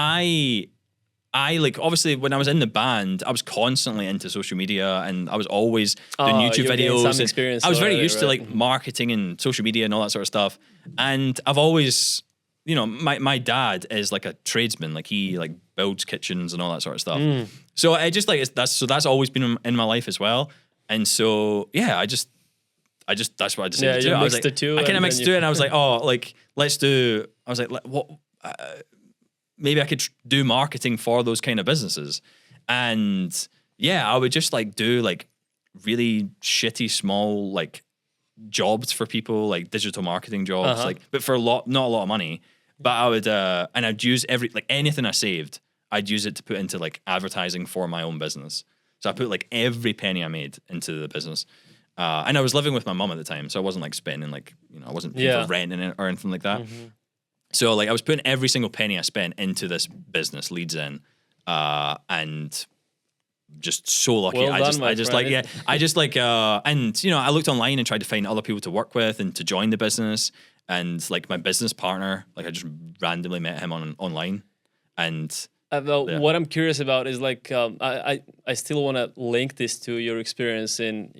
I like obviously when I was in the band, I was constantly into social media and I was always doing YouTube videos. I was very used to like marketing and social media and all that sort of stuff. And I've always, my dad is like a tradesman, like he like builds kitchens and all that sort of stuff. So I just like that's always been in my life as well. And so I just that's what I decided to do. I was like, I kind of mixed the two, and I was like, oh, like let's do. I was like, what? Maybe I could do marketing for those kind of businesses. And I would just like do like really shitty small like jobs for people, like digital marketing jobs, like but for not a lot of money. But I would and I'd use anything I saved, I'd use it to put into like advertising for my own business. So I put like every penny I made into the business. And I was living with my mom at the time, so I wasn't like spending like, I wasn't paying for rent in it or anything like that. So like I was putting every single penny I spent into this business, Leeds In, and just so lucky. Well done, and I looked online and tried to find other people to work with and to join the business. And like my business partner, like I just randomly met him online. And what I'm curious about is like I still want to link this to your experience in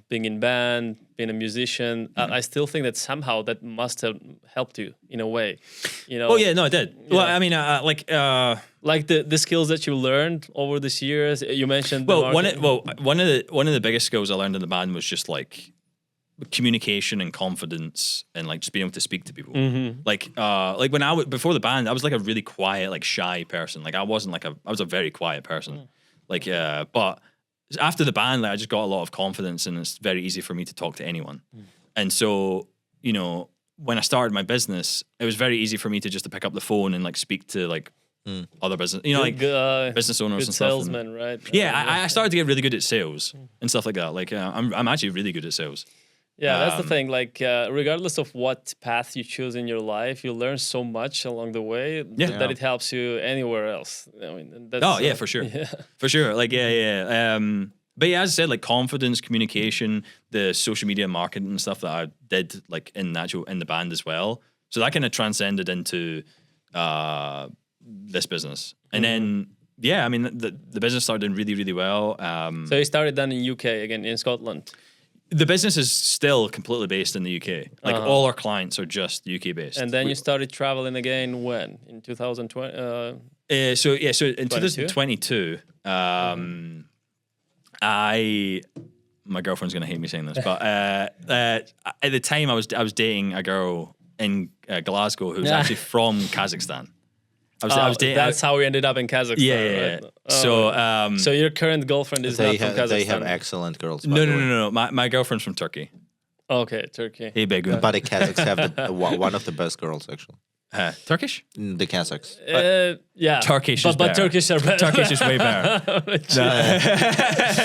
being in band, being a musician. I still think that somehow that must have helped you in a way. Oh yeah, no, it did. Yeah. Well, I mean, like the skills that you learned over these years. You mentioned. One of the biggest skills I learned in the band was just like communication and confidence and like just being able to speak to people. Like when before the band, I was like a really quiet, like shy person. Like I was a very quiet person. But after the band, like I just got a lot of confidence and it's very easy for me to talk to anyone. And so, when I started my business, it was very easy for me to just to pick up the phone and like speak to like other business, business owners and stuff. Salesman, right? I started to get really good at sales and stuff like that. Like I'm actually really good at sales. Yeah, that's the thing. Like, regardless of what path you choose in your life, you learn so much along the way that it helps you anywhere else. I mean, that's, for sure, for sure. Like, but as I said, like confidence, communication, the social media marketing and stuff that I did, like in the band as well. So that kind of transcended into this business, and then I mean, the business started doing really, really well. So you started then in UK again, in Scotland. The business is still completely based in the UK. Like all our clients are just UK based. And then you started traveling again when? In 2020? So in 2022, my girlfriend's gonna hate me saying this, but at the time I was dating a girl in Glasgow who was actually from Kazakhstan. I was dating. That's how we ended up in Kazakhstan. Yeah. Right? So your current girlfriend is not from Kazakhstan. They have excellent girls. No. My girlfriend's from Turkey. Okay, Turkey. Hey, Begum. But the Kazakhs have one of the best girls, actually. Turkish? The Kazakhs. Yeah. Turkish is but better. Turkish are better. Turkish is way better.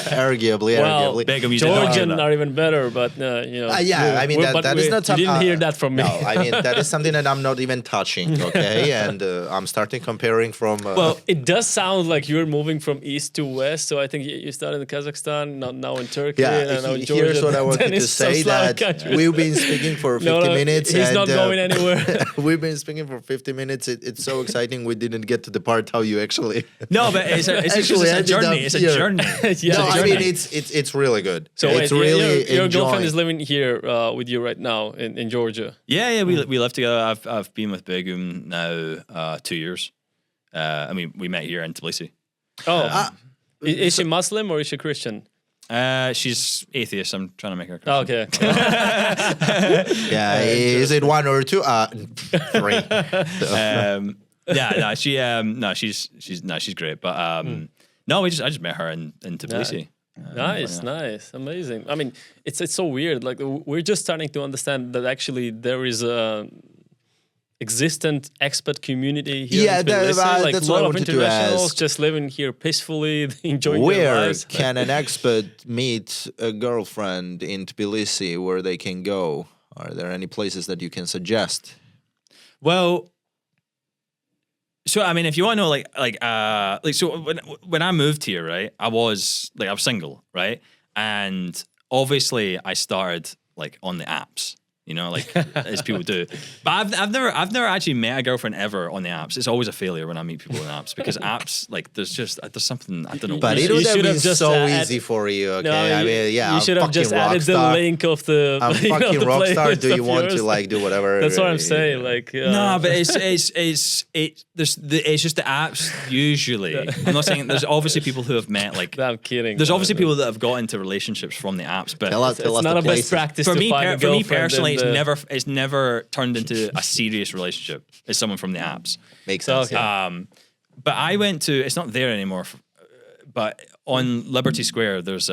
Arguably. Begum, you Georgian are even better, but yeah, I mean that is not you something. didn't hear that from me. No, I mean that is something that I'm not even touching. Okay, and I'm starting comparing from. Well, it does sound like you're moving from east to west. So I think you started in Kazakhstan, now in Turkey, and now in Georgia. Here's what I wanted to say: that we've been speaking for 50 minutes. He's not going anywhere. We've been speaking for 50 minutes. It's so exciting. We didn't get to the part how you actually. No, but it's a journey. It's a journey. I mean it's really good. So it's really your girlfriend is living here with you right now in Georgia. Yeah. We live together. I've been with Begum now 2 years. I mean, we met here in Tbilisi. Oh, is she Muslim or is she Christian? She's atheist. I'm trying to make her Christian. Okay. Yeah, is it one or two? 3. She's great. But I just met her in Tbilisi. Nice, amazing. I mean, it's so weird. Like we're just starting to understand that actually there is a existent expat community here in Tbilisi. Like that's a lot what I of wanted to internationals ask. just living here peacefully, enjoying their Where lives. can an expat meet a girlfriend in Tbilisi where they can go? Are there any places that you can suggest? Well, so I mean, if you want to know, so when I moved here, right, I was single, right, and obviously I started on the apps. As people do. But I've never actually met a girlfriend ever on the apps. It's always a failure when I meet people on apps because apps, there's something, I don't know. But it would have been so easy for you, okay? No, I mean, yeah, you should have just added the link of the. I'm fucking the Rockstar. Do you of want yours? to do whatever? That's what I'm saying. No, but it's just the apps usually. I'm not saying there's obviously people who have met I'm kidding. There's obviously people that have got into relationships from the apps, but it's not a best practice for to me. find For me personally, it's never turned into a serious relationship. It's someone from the apps. Makes sense. Okay. Yeah. But I went to. It's not there anymore. But on Liberty Square, there was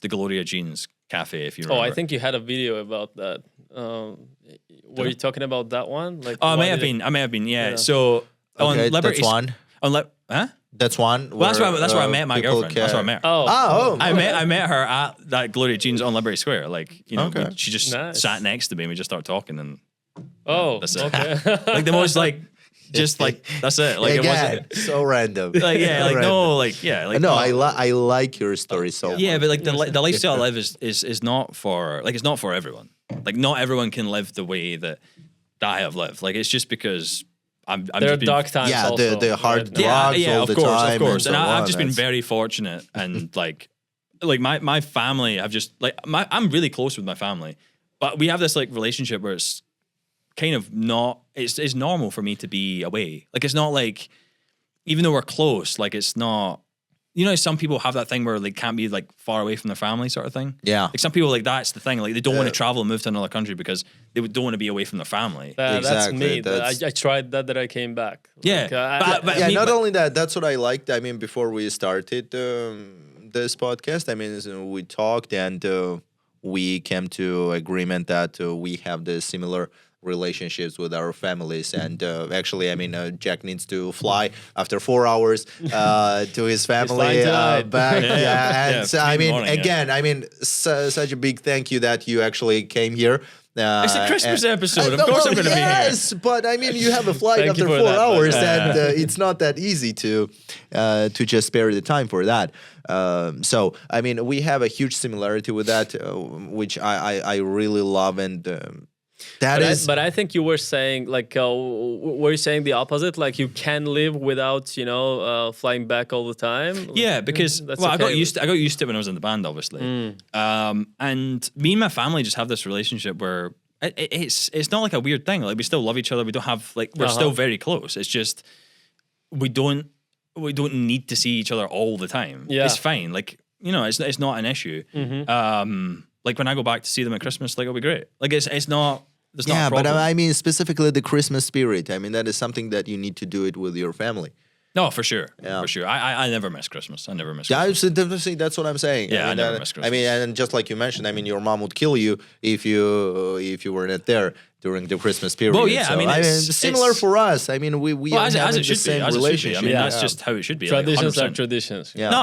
the Gloria Jeans Cafe. If you remember. I think you had a video about that. Were you talking about that one? I may have been. Yeah. So on Liberty, that's one. Huh? That's one. Well, that's where I met my girlfriend. That's where I met her. I met her at that Gloria Jeans on Liberty Square. She just sat next to me and we just started talking and that's it. Okay. The most that's it. Again, it wasn't so random. No, I like your story so much. Yeah, but the lifestyle I live is not for it's not for everyone. Not everyone can live the way that I have lived. It's just because I'm there are dark times. Yeah, also, the hard drugs all the time. Of course. And I've on. just been very fortunate, and my family. I'm really close with my family, but we have this relationship where it's kind of not. It's normal for me to be away. It's not even though we're close. It's not. Some people have that thing where they can't be far away from their family, sort of thing. Yeah. Some people that's the thing. They don't want to travel and move to another country because they don't want to be away from their family. That's me. I tried that. I came back. Not only that. That's what I liked. I mean, before we started this podcast, I mean, we talked and we came to agreement that we have the similar relationships with our families, and actually, I mean, Jack needs to fly after 4 hours to his family back. I mean, again, I mean, such a big thank you that you actually came here. It's a Christmas episode. Of course, I'm going to be here. Yes, but I mean, you have a flight after 4 hours, and it's not that easy to just spare the time for that. So, I mean, we have a huge similarity with that, which I really love, and. But I think you were saying were you saying the opposite? You can live without flying back all the time. Yeah, because I got used to it when I was in the band, obviously. And me and my family just have this relationship where it's not a weird thing. We still love each other. We don't have we're still very close. It's just we don't need to see each other all the time. Yeah. It's fine. Like, you know, it's not an issue. Like when I go back to see them at Christmas, like it'll be great. Like it's not. There's not a but problem. I mean specifically the Christmas spirit. I mean that is something that you need to do it with your family. No, for sure. Yeah. For sure. I never miss Christmas. I never miss Yeah, Christmas. that's what I'm saying. Yeah, I mean, never miss Christmas. I mean, and just like you mentioned, I mean, your mom would kill you if you were not there during the Christmas period. Well, yeah, so, I mean, it's similar for us. I mean, we are as having it the should be. same As it should be. relationship. I mean, Yeah. that's just how it should be. Traditions like are traditions. Yeah. No,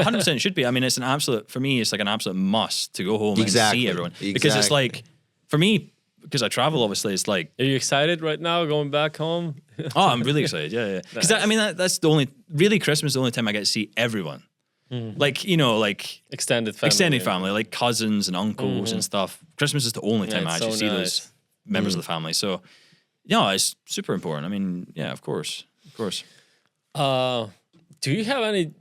100% should be. I mean, it's an absolute, for me, it's like an absolute must to go home and see everyone. Because it's like, for me, because I travel, obviously, it's like... Are you excited right now going back home? Oh, I'm really excited. Yeah. Because Nice. I mean, that's the only, really Christmas is the only time I get to see everyone. Like, you know, like... Extended family. Extended family, like cousins and uncles and stuff. Christmas is the only time I it's actually so see nice. those members of the family. So, yeah, it's super important. I mean, yeah, of course. Do you have any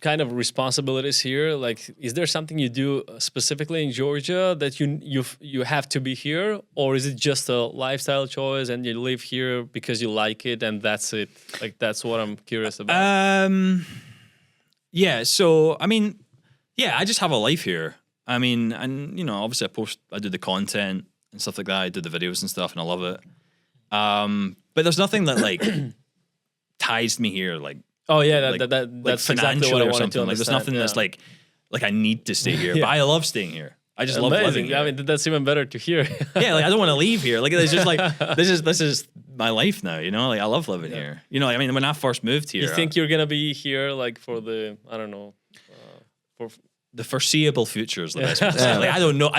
kind of responsibilities here? Like, is there something you do specifically in Georgia that you have to be here, or is it just a lifestyle choice and you live here because you like it and that's it? Like, that's what I'm curious about. Yeah, so, I mean, yeah, I just have a life here. I mean, and, you know, obviously I do the content and stuff like that. I do the videos and stuff and I love it. But there's nothing that, like, ties me here, like, Oh yeah, like that's financially exactly what I or wanted something. to Like, there's understand, nothing that's like I need to stay here. Yeah. But I love staying here. I just love living amazing. here. I mean, that's even better to hear. Yeah, like I don't want to leave here. Like it's just like this is my life now. You know, like I love living here. You know, I mean, when I first moved here, You think you're gonna be here like for the I don't know, for the foreseeable future is the best way to say it. Like I don't know.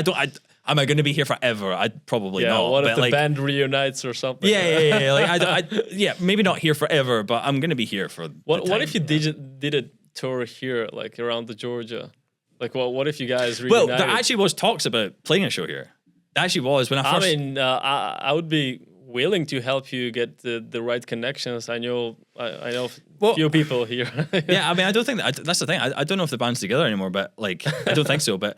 Am I going to be here forever? I'd probably not. What if but the like, band reunites or something? yeah. Like yeah, maybe not here forever, but I'm going to be here for. What if you did a tour here, like around the Georgia? Like, what if you guys Well, reunited? there actually was talks about playing a show here. There actually was when I first. I mean, I would be willing to help you get the right connections. I know a few people here. Yeah, I mean, I don't think that's the thing. I don't know if the band's together anymore, but like, I don't think so. But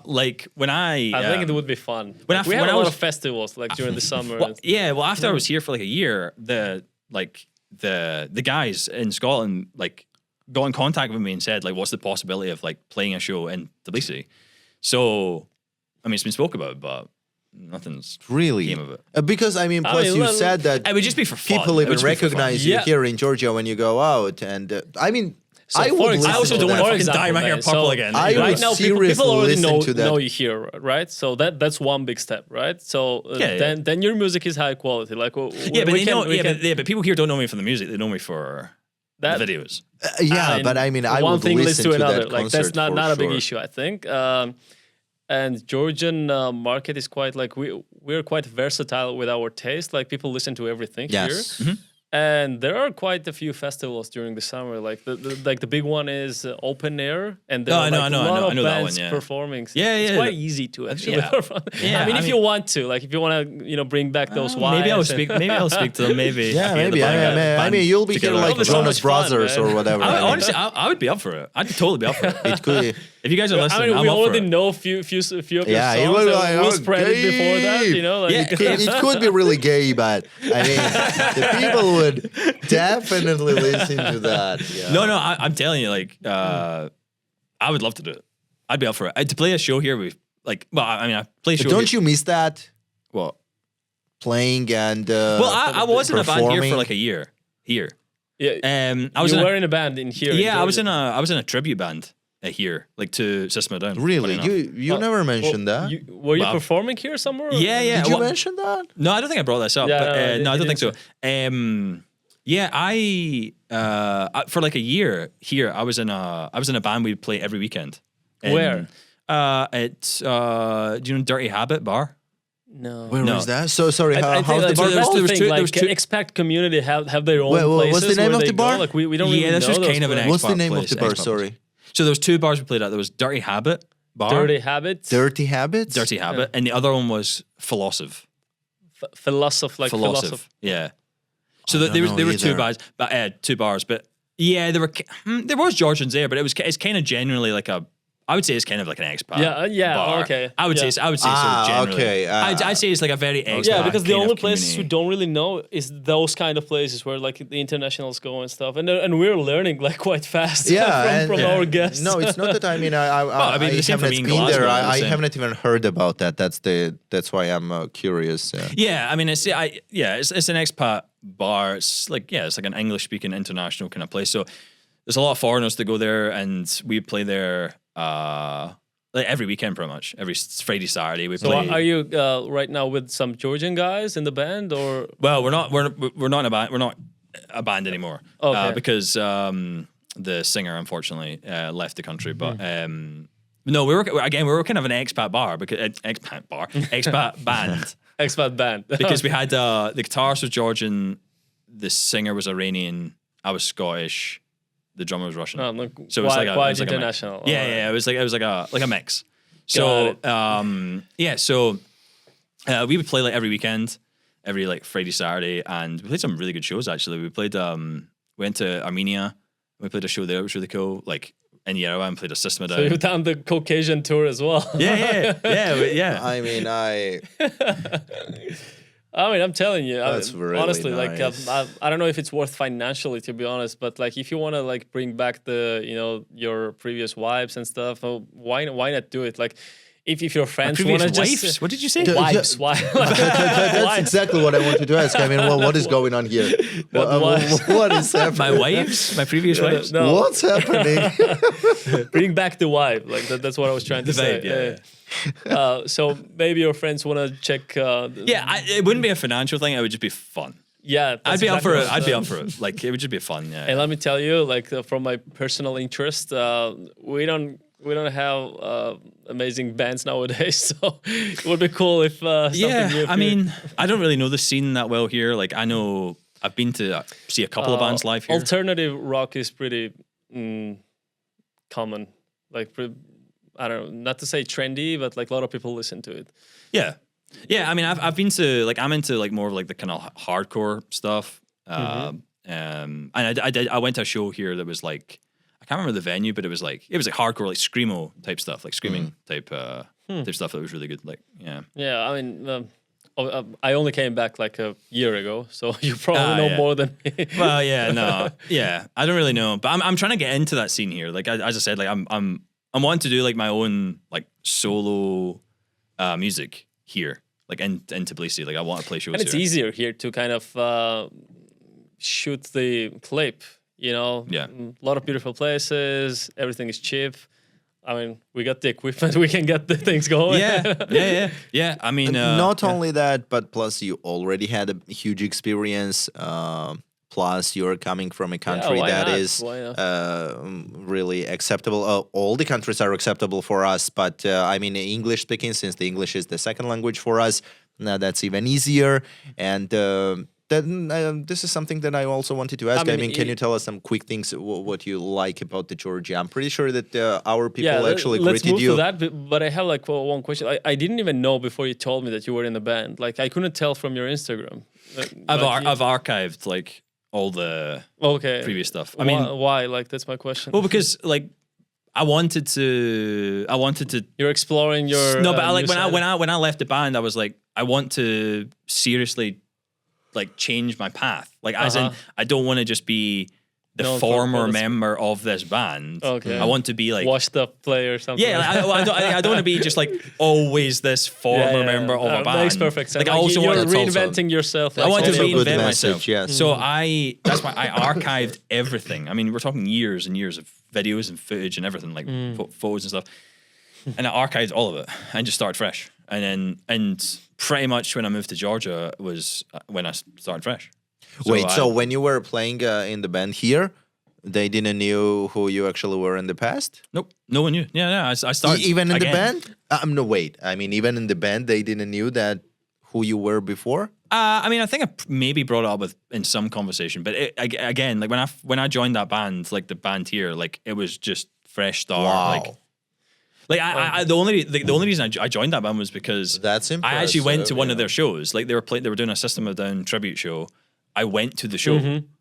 like when I think it would be fun. When We I had a lot was- of festivals like during the summer. Well, yeah, well, after I was here for like a year, the guys in Scotland like got in contact with me and said like, what's the possibility of like playing a show in Tbilisi? So, I mean, it's been spoke about, but nothing's Really? came of it. Because I mean, plus you said that It would just be for fun. people It would even just be for fun. recognize you Yeah. here in Georgia when you go out, and I mean, So I for would example- I also don't want For to fucking dye my hair example, purple so again. I you know? would Right now, seriously people already listen to that. know you here, right? So that's one big step, right? So Yeah. then your music is high quality. Like Yeah, but but people here don't know me for the music. They know me for that, the videos. yeah, but I mean, I one would thing leads listen to to another. that Like that's concert not for a big sure. issue, I think. And Georgian market is quite like we're quite versatile with our taste. Like people listen to everything Yes. here. And there are quite a few festivals during the summer. Like the big one is Open Air, and there No, are I know, like, I know, a lot I of know that bands one, yeah. performing. Yeah, It's yeah, quite that- easy to actually yeah. perform. Yeah, I mean, I if mean- you want to, like if you want to, bring back those wives. Maybe I'll and- speak. Maybe I'll speak to them. Maybe. Yeah, Be in the maybe. band- I mean, you'll be here together. like Well, there's so Jonas much fun, Brothers man. or whatever. I mean, Honestly, I would be up for it. I'd totally be up for it. it could. If you guys are I listening, mean, I'm we up for already it. know a few of your songs. Yeah, it and will be like, we'll spread it before that. okay. You know, like, Yeah. It could be really gay, but I mean, the people would definitely listen to that. Yeah. No, I'm telling you, like, I would love to do it. I'd be up for it. To play a show here with, like, well, I mean, I play a show. Don't you miss that What? playing and? Well, I was in a band here performing? for like a year. Here. yeah, I was you in were in a band in here. yeah, in I was Georgia. in a tribute band here, like to System of a Down. Really, funny enough. you never mentioned that. Were you Well, performing here somewhere? Yeah, yeah. Did you well, mention that? No, I don't think I brought this up. Yeah, but, no, no, I you don't think so. didn't Yeah, I for like a year here, I was in a band we'd play every weekend. Where? It's do you know Dirty Habit Bar? No. Where No. was that? So sorry. I How's think the like, bar? the whole there was thing, two- like there was two- expat community have their own Wait, what's places the name where of they the bar? go. Like we don't really Yeah, that's know just those kind of an places. What's the expat name of place, the bar? expat place. Sorry. So there was two bars we played at. There was Dirty Habit Bar, Dirty Habits. Dirty Habits. Dirty Habit, and the other one was Philosoph. Philosoph. Yeah. So don't there know were two either. bars, but yeah, there was Georgians there, but it's kind of genuinely like a I would say it's kind of like an expat. Yeah, bar. okay. I would say so generally. Okay. I'd say it's like a very expat. Yeah, because the kind only of places who community. don't really know is those kind of places where like the internationals go and stuff, and we're learning like quite fast from our guests. No, it's not that. I mean, I the same for haven't me in been there. Glasgow, I the same. haven't even heard about that. That's why I'm curious. Yeah, I mean, it's an expat bar. It's like an English speaking international kind of place. So there's a lot of foreigners that go there, and we play there like every weekend, pretty much every Friday, Saturday. We So play. are you right now with some Georgian guys in the band, or Well, we're not in a band. We're not a band anymore. Okay. Because the singer unfortunately left the country. But no, we were kind of an expat bar because expat band. expat band? Because we had the guitarist was Georgian, the singer was Iranian, I was Scottish, the drummer was Russian. Oh, look, So it was like quite a mix. international. Yeah, it was like a mix. So we would play like every weekend, every like Friday, Saturday, and we played some really good shows actually. We played went to Armenia, we played a show there, it was really cool. Like in Yerevan, played a System So you've done the Caucasian tour as well. Yeah. I mean, I mean, I'm telling you, That's really honestly, nice. like, I don't know if it's worth financially, to be honest, but like, if you want to like bring back your previous vibes and stuff, why not do it? Like, if your friends want to wives? just What did you say? wives, why? that's exactly what I wanted to ask. I mean, what is going on here? What is happening? My wives, my previous wives. No. What's happening? Bring back the vibe. Like that's what I was trying to say. vibe, So maybe your friends want to check. It wouldn't be a financial thing. It would just be fun. Yeah, I'd be up for it. I'd be up for it. Like it would just be fun. Yeah. And let me tell you, like from my personal interest, we don't have amazing bands nowadays, so it would be cool if something new. I mean, I don't really know the scene that well here. Like I know I've been to see a couple of bands live here. Alternative rock is pretty common. Like I don't know, not to say trendy, but like a lot of people listen to it. Yeah. I mean, I've been to like I'm into like more of like the kind of hardcore stuff. And I went to a show here that was like I can't remember the venue, but it was like hardcore, like screamo type stuff, like screaming type stuff that was really good. Like Yeah, I mean. I only came back like a year ago, so you probably know more than me. Well, I don't really know, but I'm trying to get into that scene here. Like as I said, like I'm wanting to do like my own like solo music here, like in Tbilisi. Like I want to play shows. And it's easier here to kind of shoot the clip. You know, Yeah. A lot of beautiful places. Everything is cheap. I mean, we got the equipment. We can get the things going. Yeah. I mean, not only that, but plus you already had a huge experience. Plus, you're coming from a country that is really acceptable. All the countries are acceptable for us, but I mean, English speaking, since the English is the second language for us, that's even easier. And then this is something that I also wanted to ask. I mean, can you tell us some quick things what you like about the Georgia? I'm pretty sure that our people actually let's greeted move you. to that. But I have like one question. I didn't even know before you told me that you were in the band. Like I couldn't tell from your Instagram. I've archived like all the previous stuff. I mean, why? Like that's my question. well, because like I wanted to. You're exploring your no, but like when I left the band, I was like, I want to seriously like change my path. Like as in, I don't want to just be the former member of this band. Okay. I want to be like washed up player or something. Yeah, like, I don't want to be just like always this former member of a band. Makes perfect sense. Like I also want to reinventing yourself. I want to also a good reinvent message, myself. yes. So that's why I archived everything. I mean, we're talking years and years of videos and footage and everything, like photos and stuff. And I archived all of it and just started fresh. And pretty much when I moved to Georgia was when I started fresh. So when you were playing in the band here, they didn't knew who you actually were in the past? Nope, no one knew. Yeah, I started even in again. the band? No, wait. I mean, even in the band, they didn't knew that who you were before? I mean, I think I maybe brought it up in some conversation, but again, like when I joined that band, like the band here, like it was just fresh start. Wow. Like the only reason I joined that band was because That's I actually went to impressive, one of their shows. Like they were doing a System of a Down tribute show. I went to the show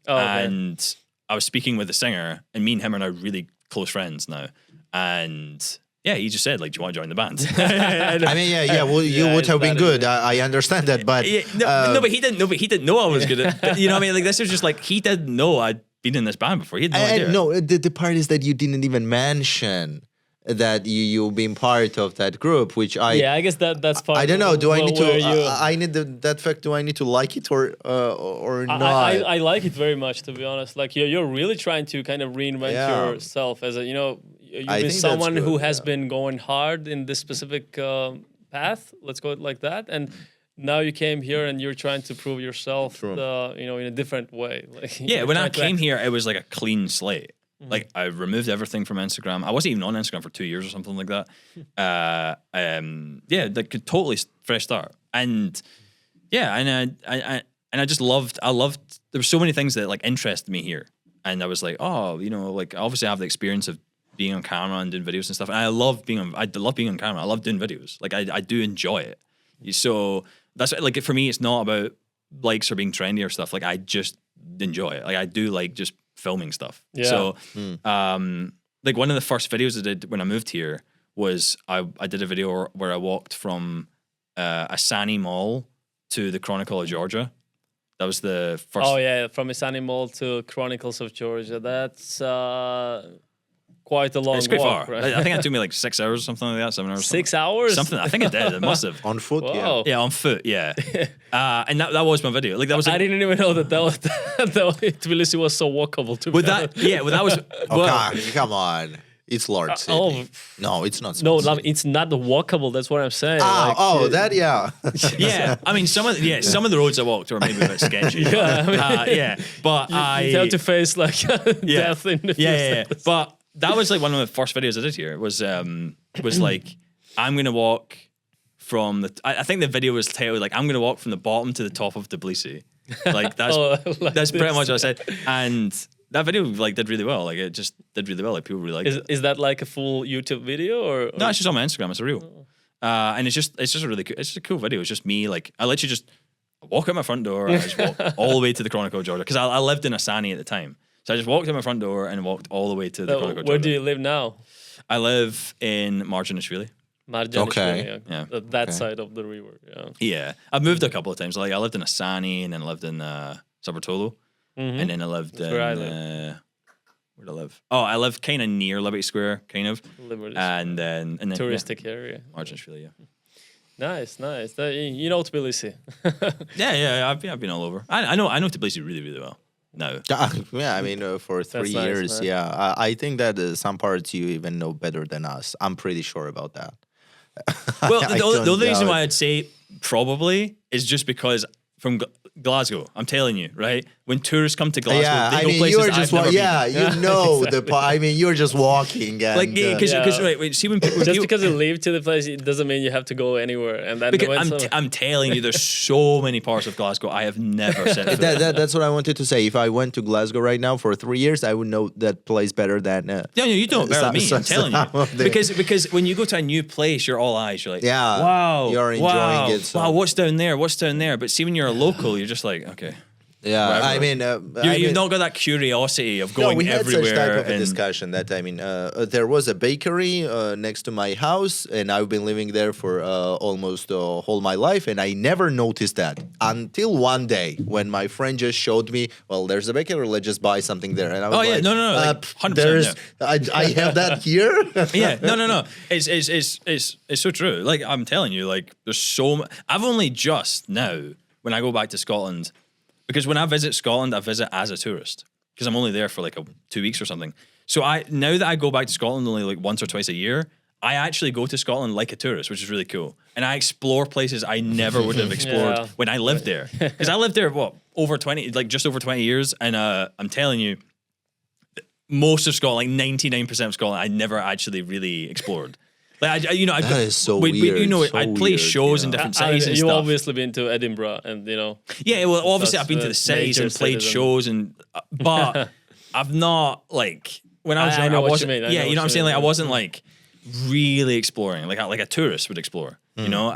and I was speaking with the singer, and me and him are now really close friends now. And yeah, he just said, like, do you want to join the band? I mean, well, you would have been good. I understand that, but but he didn't know. But he didn't know I was good at. You know what I mean? Like, this was just like he didn't know I'd been in this band before. He had no idea. No, the part is that you didn't even mention that you being part of that group, which I guess that's part. I don't know. Do I need to? I need that fact. Do I need to like it or not? I like it very much, to be honest. Like you're really trying to kind of reinvent yourself as a you've been someone who has been going hard in this specific path. Let's go like that, and now you came here and you're trying to prove yourself, in a different way. Like, when I came here, it was like a clean slate. Like I removed everything from Instagram. I wasn't even on Instagram for 2 years or something like that. Like a totally fresh start. And I just loved. There were so many things that like interested me here, and I was like, like obviously I have the experience of being on camera and doing videos and stuff. And I love being on camera. I love doing videos. Like I do enjoy it. So that's like for me, it's not about likes or being trendy or stuff. Like I just enjoy it. Like I do like just filming stuff. Yeah. So like one of the first videos I did when I moved here was I did a video where I walked from Isani Mall to the Chronicle of Georgia. That was the first. Oh yeah, from Isani Mall to Chronicles of Georgia. That's quite a long it's quite walk, far. Right? I think it took me like 6 hours or something like that, 7 hours. 6 hours? Something. I think it did. It must have. On foot, Whoa. Yeah, on foot, yeah. And that was my video. Like that was. I didn't even know that was Tbilisi was so walkable. To with that, that was. Come on. It's large city. No, it's not. No, it's not walkable. That's what I'm saying. Yeah. Yeah, I mean some of the roads I walked were maybe a bit sketchy. But you have to face like death in the future. But that was like one of the first videos I did here. Was like I'm gonna walk from the. I think the video was titled like I'm gonna walk from the bottom to the top of Tbilisi. Like that's that's pretty much what I said. And that video like did really well. Like it just did really well. Like people really liked it. Is that like a full YouTube video or? No, it's just on my Instagram. It's a reel. And it's just a really cool. It's just a cool video. It's just me like I literally just walk out my front door and I just walk all the way to the Chronicle of Georgia because I lived in Isani at the time. So I just walked out my front door and walked all the way to the Chronicle of Georgia. Where do you live now? I live in Marginishvili. Okay. Yeah. That side of the river. Yeah. Yeah. I've moved a couple of times. Like I lived in Isani and then I lived in Sabartolo. And then I lived in where did I live? Oh, I lived kind of near Liberty Square, kind of. And then touristic area. Marginishvili, yeah. Nice. You know Tbilisi. yeah. I've been all over. I know Tbilisi really, really well. No. Yeah, I mean, for 3 years, nice, I think that some parts you even know better than us. I'm pretty sure about that. Well, the only reason why I'd say probably is just because from Glasgow, I'm telling you, right? When tourists come to Glasgow, they go places I've never been. I mean, you're just walking. And, like, because wait, see when people just because you leave to the place, it doesn't mean you have to go anywhere. And then I'm telling you, there's so many parts of Glasgow I have never set foot. That's what I wanted to say. If I went to Glasgow right now for 3 years, I would know that place better than. No, you don't better than me. I'm telling you, because when you go to a new place, you're all eyes. You're like, wow, you're enjoying it. So. Wow, what's down there? What's down there? But see, when you're a local, you're just like, okay. Yeah, whatever. I mean, you've not got that curiosity of going everywhere. We had such type of a discussion that there was a bakery next to my house, and I've been living there for almost whole my life, and I never noticed that until one day when my friend just showed me, well, there's a bakery, let's just buy something there, and I was no, like 100%. I have that here. Yeah, no, it's so true. Like I'm telling you, like there's so much. I've only just now when I go back to Scotland. Because when I visit Scotland, I visit as a tourist because I'm only there for like 2 weeks or something. So now that I go back to Scotland only like once or twice a year, I actually go to Scotland like a tourist, which is really cool. And I explore places I never would have explored when I lived there. Because I lived there, just over 20 years. And I'm telling you, most of Scotland, like 99% of Scotland, I never actually really explored. Like that is so weird. I'd play shows in different cities and stuff. You've obviously been to Edinburgh, and Yeah, well, obviously I've been to the cities and played shows, but I've not like when I was young. I wasn't. Yeah, you know what I'm saying. Like I wasn't like really exploring, like a tourist would explore. You know,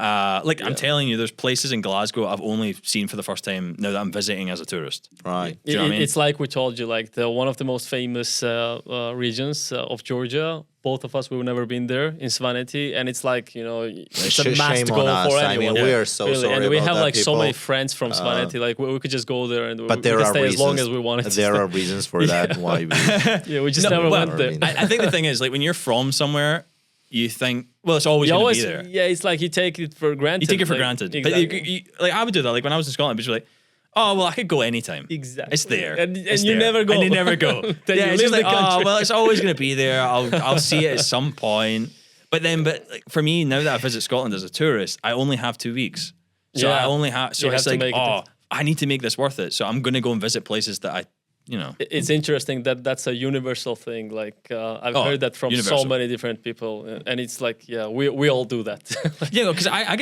like I'm telling you, there's places in Glasgow I've only seen for the first time now that I'm visiting as a tourist. Right. Do you know what I mean? It's like we told you, like one of the most famous regions of Georgia. Both of us, we've never been there in Svaneti, and it's like, you know, it's a must Shame go on us. for I anyone. mean, we are so really. sorry And we about have that, like so people. many friends from Svaneti. Like we could just go there and But we there could are stay reasons, as long as we wanted. There are reasons for that. Why we yeah, we just never went there. I think the thing is, like, when you're from somewhere, you think, well, it's always going to be there. Yeah, it's like you take it for granted. You take it for like, granted. Exactly. But like I would do that. Like when I was in Scotland, people were like, oh, well, I could go anytime. Exactly. It's there. And It's you there. never go. And you never go. Then yeah, you it's leave just like, the country. oh, well, it's always going to be there. I'll see it at some point. But like, for me, now that I visit Scotland as a tourist, I only have 2 weeks. So Yeah. I only have, so You it's have to like, make it. oh, I need to make this worth it. So I'm going to go and visit places that I, you know. It's interesting that that's a universal thing. Like I've heard that from universal. so many different people, and it's like, yeah, we all do that. Yeah, because I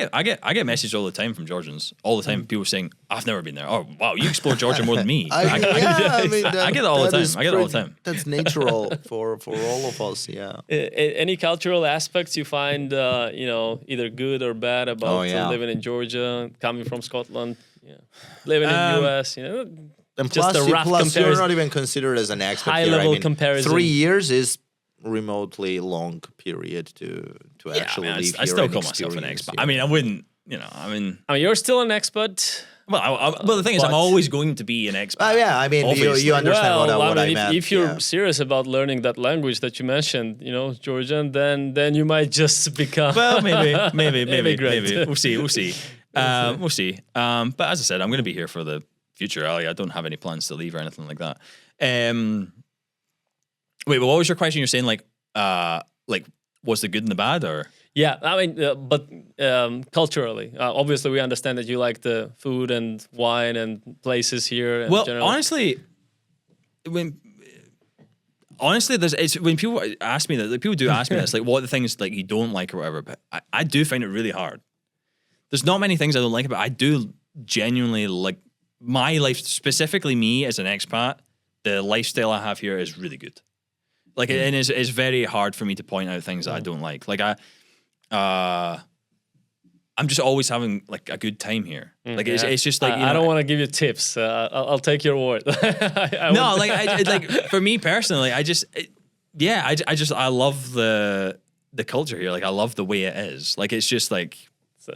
get messages all the time from Georgians all the time. People saying, "I've never been there." Oh, wow, you explore Georgia more than me. I get it all the time. I get it all the time. That's natural for all of us. Yeah. Any cultural aspects you find, you know, either good or bad about living in Georgia, coming from Scotland, living in the US, you know. And Just plus, a rough you're comparison. not even considered as an expat. High-level comparison. 3 years is remotely long period to Yeah, actually I mean, live I here still and call myself an experience expat. here. I mean, I wouldn't, you know, I mean, You're still an expat. well, the thing is, I'm but- always going to be an expat. yeah, I mean, Obviously. you understand what I if, meant. if you're yeah. serious about learning that language that you mentioned, you know, Georgian, then you might just become. Well, maybe, great. We'll see. We'll see. But as I said, I'm going to be here for the future. I don't have any plans to leave or anything like that. Wait, but what was your question? You're saying like, was the good and the bad, or? Yeah, I mean, but culturally, obviously, we understand that you like the food and wine and places here. And Well, generally. honestly, when people ask me that, like, people do ask me this, like, what are the things like you don't like or whatever. But I do find it really hard. There's not many things I don't like about it. I do genuinely like my life, specifically me as an expat. The lifestyle I have here is really good. Like, and it's very hard for me to point out things that I don't like. Like I'm just always having like a good time here. Like it's just like, you know, I don't want to give you tips. I'll take your word. No, like for me personally, I love the culture here. Like I love the way it is. Like it's just like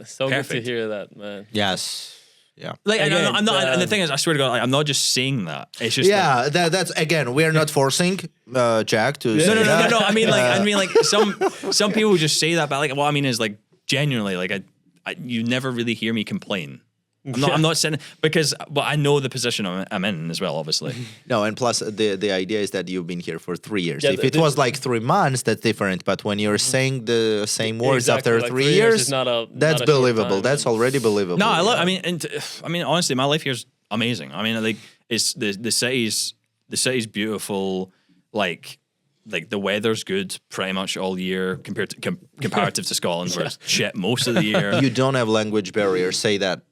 so good to perfect. hear that, man. Yes. Yeah. Like Again, I'm not. And the thing is, I swear to God, like, I'm not just saying that. It's just That's again, we're not forcing Jack to say that. No. I mean, like some people just say that, but like what I mean is like genuinely, like you never really hear me complain. I'm not saying because, but I know the position I'm in as well, obviously. No, and plus the idea is that you've been here for 3 years. Yeah, If it was like 3 months, that's different. But when you're saying the same words Exactly, after like 3 3 years years, is not a that's short believable. time, That's man. already believable. No, I yeah. mean, honestly, my life here is amazing. I mean, like it's the city's beautiful. Like the weather's good pretty much all year comparative to Scotland, where it's shit most of the year. You don't have language barrier. Say that.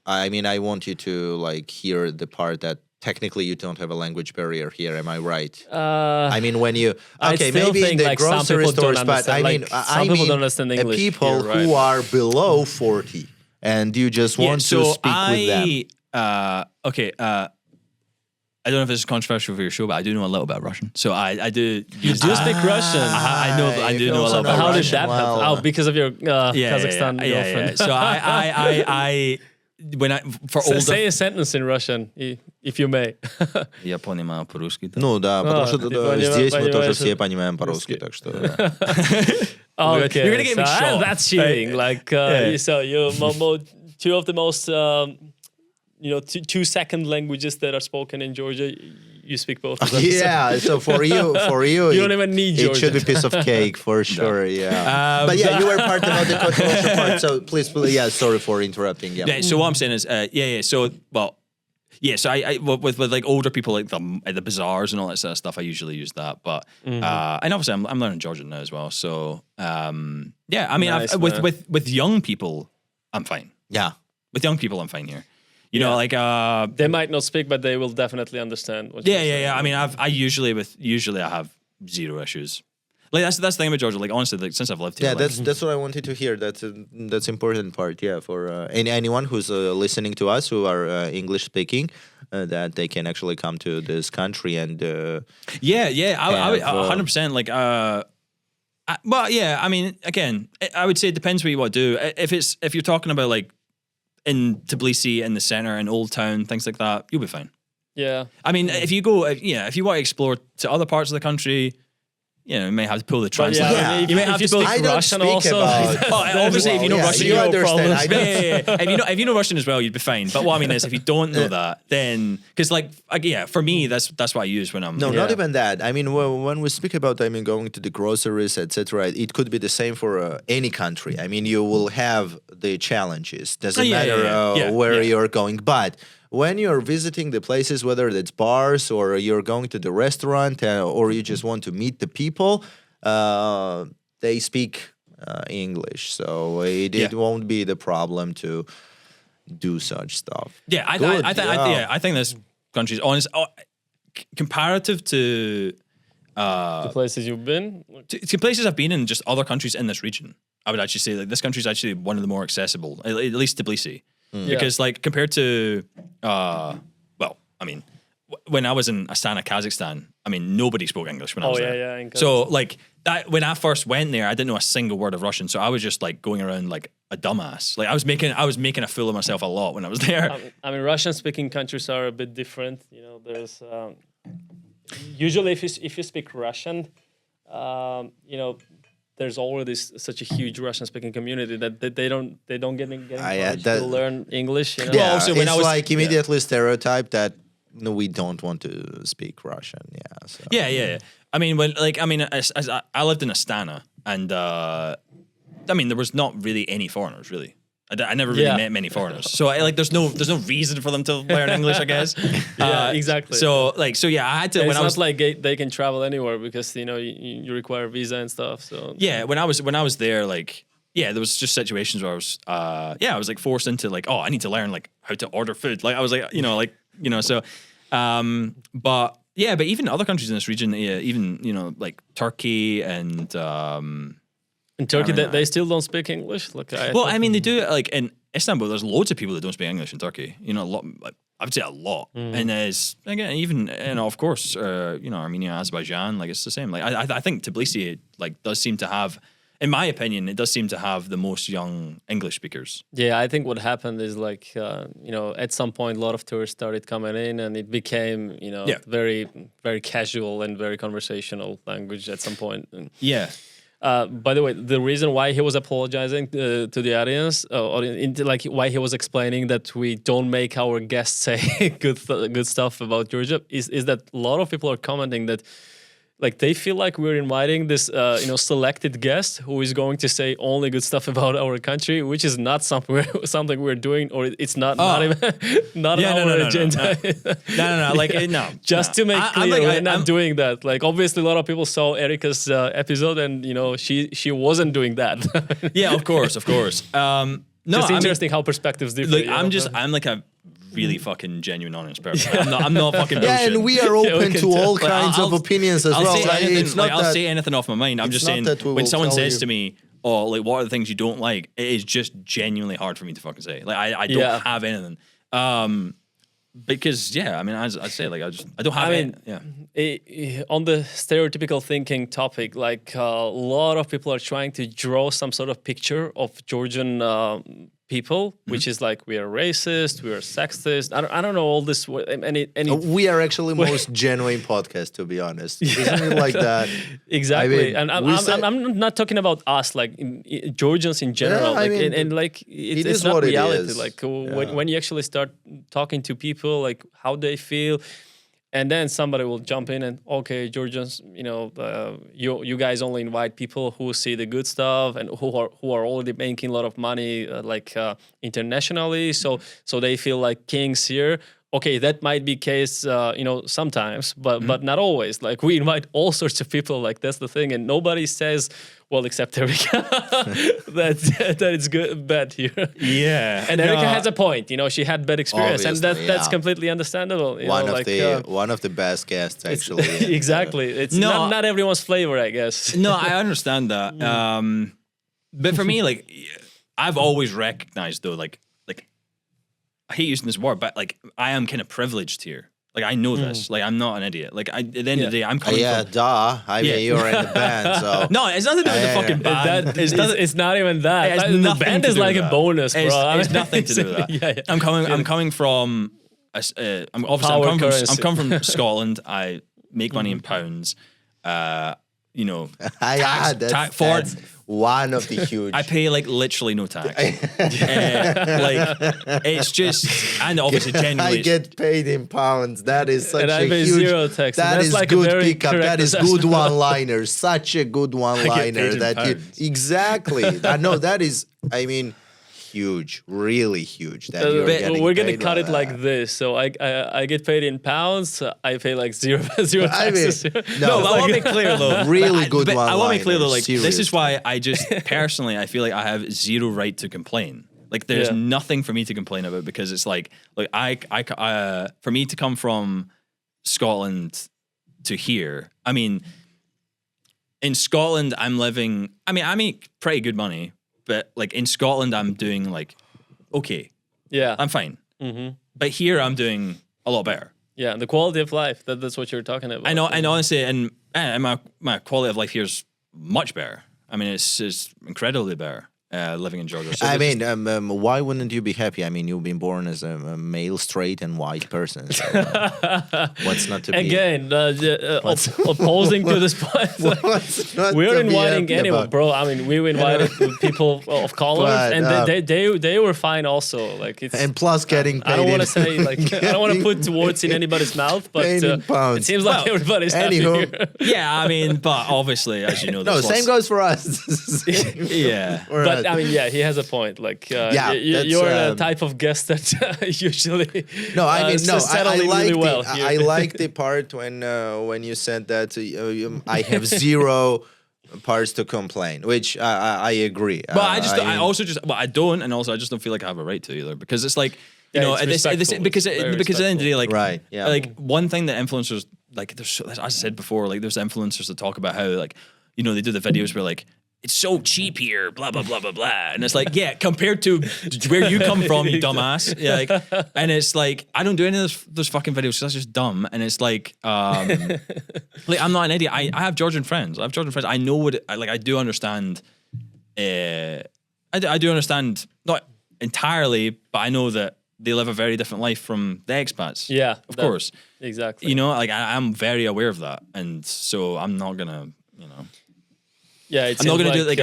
I mean, I want you to like hear the part that technically you don't have a language barrier here. Am I right? I mean, when you I okay, still maybe in think, the like, some grocery people don't stores, but I understand, mean, like, some people don't understand English people here, who right? are below 40, and you just want to speak with them. Okay. I don't know if this is controversial for your show, but I do know a little bit of Russian. So I do. You do speak Russian. I do know a little bit. How did Russian, that well, happen? Oh, because of your Kazakhstan girlfriend. So I when I for older. Say a sentence in Russian, if you may. Я понимаю по-русски. Ну да, потому что ты понимаешь, здесь мы тоже понимаешь, все понимаем по-русски, так что. Oh, okay, You're gonna get me shot. That's cheating. Like, so you two of the most, you know, two second languages that are spoken in Georgia. You speak both of them. Yeah, so for you, You don't even need it should be Georgian. piece of cake for sure. Yeah, but yeah, you were part about the controversial part. So please, yeah, sorry for interrupting. Yeah, So what I'm saying is, So I with like older people, like the bazaars and all that sort of stuff, I usually use that. But and obviously I'm learning Georgian now as well. So I mean, Nice, with young people, I'm fine. yeah. With young people, I'm fine here. You know, like They might not speak, but they will definitely understand what you're saying. I mean, I usually have 0 issues. Like that's the thing about Georgia. Like honestly, like since I've lived here, Yeah, like, that's what I wanted to hear. That's important part. Yeah, for anyone who's listening to us who are English speaking, that they can actually come to this country and. I would 100%. Like, well, yeah. I mean, again, I would say it depends what you want to do. If you're talking about like in Tbilisi in the center in Old Town, things like that, you'll be fine. Yeah. I mean, if you want to explore to other parts of the country, you may have to pull the translator. Yeah. You may have to pull. I don't Russian speak also. about. Obviously, if you know Russian, you understand. If you know Russian as well, you'd be fine. But what I mean is, if you don't know that, then because for me, that's what I use when I'm. No, not even that. I mean, when we speak about, going to the groceries, etc., it could be the same for any country. I mean, you will have the challenges. Doesn't matter where you're going, but. When you're visiting the places, whether it's bars or you're going to the restaurant or you just want to meet the people, they speak English, so it won't be the problem to do such stuff. Yeah, I think this country's honest, comparative to the places you've been, to places I've been in, just other countries in this region. I would actually say like this country is actually one of the more accessible, at least Tbilisi. Because like compared to, when I was in Astana, Kazakhstan, I mean, nobody spoke English when I was there. Yeah. So like when I first went there, I didn't know a single word of Russian. So I was just like going around like a dumbass. Like I was making a fool of myself a lot when I was there. I mean, Russian-speaking countries are a bit different. There's usually if you speak Russian, there's already such a huge Russian-speaking community that they don't get encouraged to learn English. Yeah, also, when it's immediately stereotyped that we don't want to speak Russian. Yeah. So. Yeah. I mean, as I lived in Astana, and there was not really any foreigners really. I never really met many foreigners, so there's no reason for them to learn English, I guess. Exactly. So I had to. It's not like they can travel anywhere because you require visa and stuff. So yeah, when I was there, there was just situations where I was like forced into I need to learn how to order food. Like I was so, but even other countries in this region, even Turkey and. In Turkey, they still don't speak English. They do it in Istanbul. There's loads of people that don't speak English in Turkey. A lot. I would say a lot. And there's again, even of course, Armenia, Azerbaijan. It's the same. I think Tbilisi does seem to have, in my opinion, it does seem to have the most young English speakers. Yeah, I think what happened is at some point a lot of tourists started coming in, and it became very very casual and very conversational language at some point. Yeah. By the way, the reason why he was apologizing to the audience, why he was explaining that we don't make our guests say good stuff about Georgia, is that a lot of people are commenting that they feel like we're inviting this selected guest who is going to say only good stuff about our country, which is not something we're doing, or it's not even on our agenda. No. Just to make clear, we're not doing that. Obviously, a lot of people saw Erica's episode, and she wasn't doing that. Yeah, of course. Just interesting how perspectives differ. I'm like a really fucking genuine, honest person. I'm not fucking bullshit. Yeah, and we are open to all kinds of opinions as well. I'll say anything off my mind. I'm just saying, when someone says to me, what are the things you don't like? It is just genuinely hard for me to fucking say. I don't have anything. Because as I say, I don't have any. On the stereotypical thinking topic, a lot of people are trying to draw some sort of picture of Georgian people, which is we are racist, we are sexist. I don't know all this. We are actually most genuine podcast, to be honest. Isn't it like that? Exactly. I'm not talking about us, Georgians in general. It's not reality. When you actually start talking to people, how they feel. And then somebody will jump in and, okay, Georgians, you guys only invite people who see the good stuff and who are already making a lot of money, internationally. So they feel like kings here. Okay, that might be case, sometimes, but not always. We invite all sorts of people. That's the thing, and nobody says Well, except Erica, that it's good bad here. Yeah, and Erica has a point. You know, she had bad experience, and that's completely understandable. One of the best guests, actually. Exactly, it's not everyone's flavor, I guess. No, I understand that. But for me, like, I've always recognized though, like I hate using this word, but like I am kind of privileged here. Like I know this. Like I'm not an idiot. Like at the end of the day, I'm coming from... I mean, you're in the band, so... No, it's nothing to do with the fucking band. It's not even that. The band is like a bonus, bro. It's nothing to do with that. I'm coming from... I'm coming from Scotland. I make money in pounds. You know, that's one of the huge. I pay like literally no tax. Like it's just, and obviously generally I get paid in pounds. That is such and a I pay huge. zero tax. That is like good pickup. That is good one-liner. Such a good one-liner that you exactly. No, that is. I mean. Huge, really huge. That we're gonna cut it like this. So I get paid in pounds. I pay like zero taxes. No, I want to be clear though. Really good one. I want to be clear though. Like this is why I just personally I feel like I have zero right to complain. Like there's nothing for me to complain about because it's like I for me to come from Scotland to here. I mean, in Scotland I make pretty good money. But like in Scotland, I'm doing like, okay. Yeah. I'm fine. Mm-hmm. But here I'm doing a lot better. Yeah, the quality of life, that's what you're talking about. I know, and honestly, and my quality of life here is much better. I mean, it's incredibly better. Living in Georgia. So I mean, why wouldn't you be happy? I mean, you've been born as a male, straight, and white person. So, what's not to be? Again, opposing to this point. We're inviting anyone, bro. I mean, we invited people of color, and they were fine also. Like it's and plus getting paid. I don't want to say like I don't want to put words in anybody's mouth, but it seems like everybody's happy here. Yeah, I mean, but obviously, as you know, no, same goes for us. Yeah, but I mean, yeah, he has a point. Like, you're a type of guest that usually I like the part when you said that I have zero parts to complain, which I agree. But I don't, and also I just don't feel like I have a right to either because it's like you know, because at the end of the day, like like one thing that influencers like as I said before, like there's influencers that talk about how like you know they do the videos where like. It's so cheap here, blah blah blah blah blah, and it's like, yeah, compared to where you come from, you dumbass. Yeah, like, and it's like I don't do any of those fucking videos because that's just dumb. And it's like, like I'm not an idiot. I have Georgian friends. I know what I do understand. I do understand not entirely, but I know that they live a very different life from the expats. Yeah, of course, exactly. You know, like I'm very aware of that, and so I'm not gonna, you know. Yeah, I'm not gonna do it. Like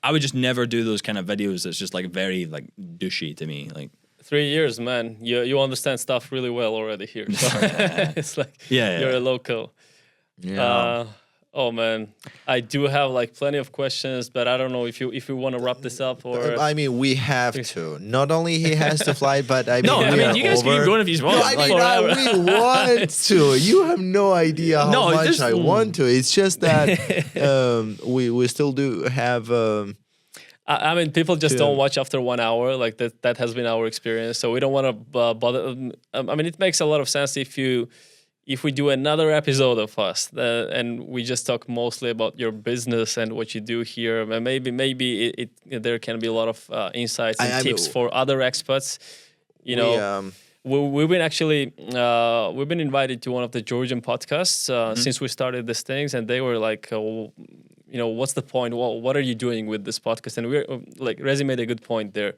I would just never do those kind of videos. That's just like very like douchey to me. Like 3 years, man. You understand stuff really well already here. So it's like you're a local. Yeah. Oh man, I do have like plenty of questions, but I don't know if you want to wrap this up or. I mean, we have to. Not only he has to fly, but I mean, you guys can keep going if you want. No, we want to. You have no idea how much I want to. It's just that we still do have. I mean, people just don't watch after 1 hour. Like that has been our experience. So we don't want to bother. I mean, it makes a lot of sense if we do another episode of us and we just talk mostly about your business and what you do here, and maybe there can be a lot of insights and tips for other expats. You know, we've been invited to one of the Georgian podcasts since we started these things, and they were like, you know, what's the point? What are you doing with this podcast? And we're like, Rezi made a good point there.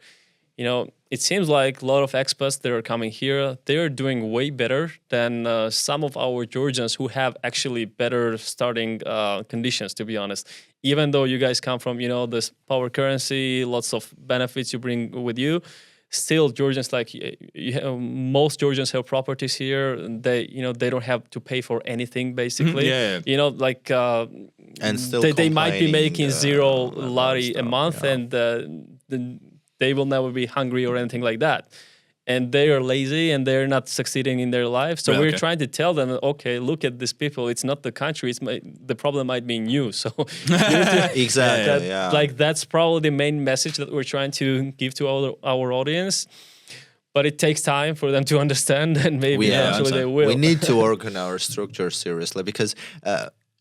You know, it seems like a lot of expats that are coming here, they're doing way better than some of our Georgians who have actually better starting conditions, to be honest. Even though you guys come from, you know, this power currency, lots of benefits you bring with you, still Georgians, like most Georgians have properties here. They don't have to pay for anything, basically. You know, like and still they might be making zero lari a month, and they will never be hungry or anything like that. and they are lazy and they're not succeeding in their life. So we're trying to tell them, okay, look at these people. It's not the country. The problem might be in you. So exactly, like that's probably the main message that we're trying to give to our audience. But it takes time for them to understand, and maybe eventually they will. We need to work on our structure seriously because.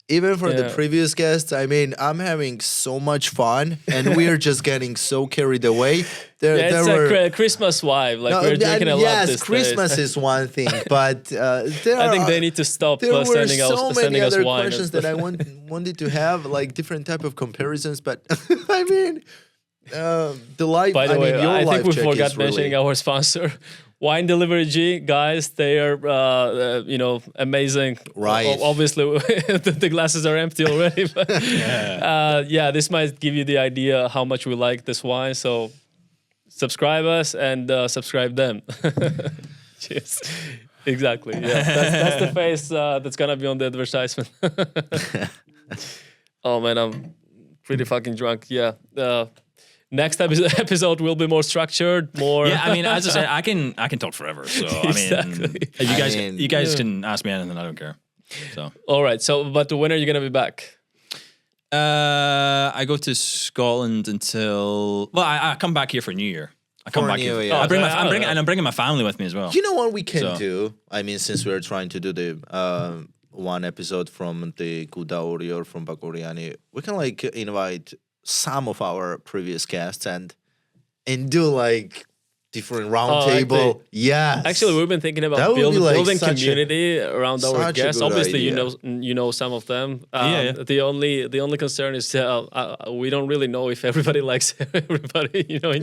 Even for the previous guests, I mean, I'm having so much fun, and we're just getting so carried away. It's a Christmas vibe. Like we're drinking a lot. Yes, Christmas is one thing, but I think they need to stop sending us wine. There were so many other questions that I wanted to have, like different type of comparisons. But I mean, the life. By the way, your I life think we check forgot is mentioning our sponsor. Wine Delivery G, guys, they are, amazing. Right. Obviously, the glasses are empty already. But this might give you the idea how much we like this wine. So subscribe us and subscribe them. Cheers. Exactly. Yeah, that's the face that's going to be on the advertisement. Oh, man, I'm pretty fucking drunk. Yeah. Next episode will be more structured, more. Yeah, I mean, as I said, I can talk forever. So exactly. You guys can ask me anything. I don't care. So all right. So, but when are you gonna be back? I go to Scotland until I come back here for New Year. I come back here. Yeah. I'm bringing my family with me as well. You know what we can do? I mean, since we're trying to do the one episode from the Kudauri or from Bakuriani, we can like invite some of our previous guests and do like different round table. Yeah. Actually, we've been thinking about building community around our guests. Obviously, you know some of them. The only concern is we don't really know if everybody likes everybody. But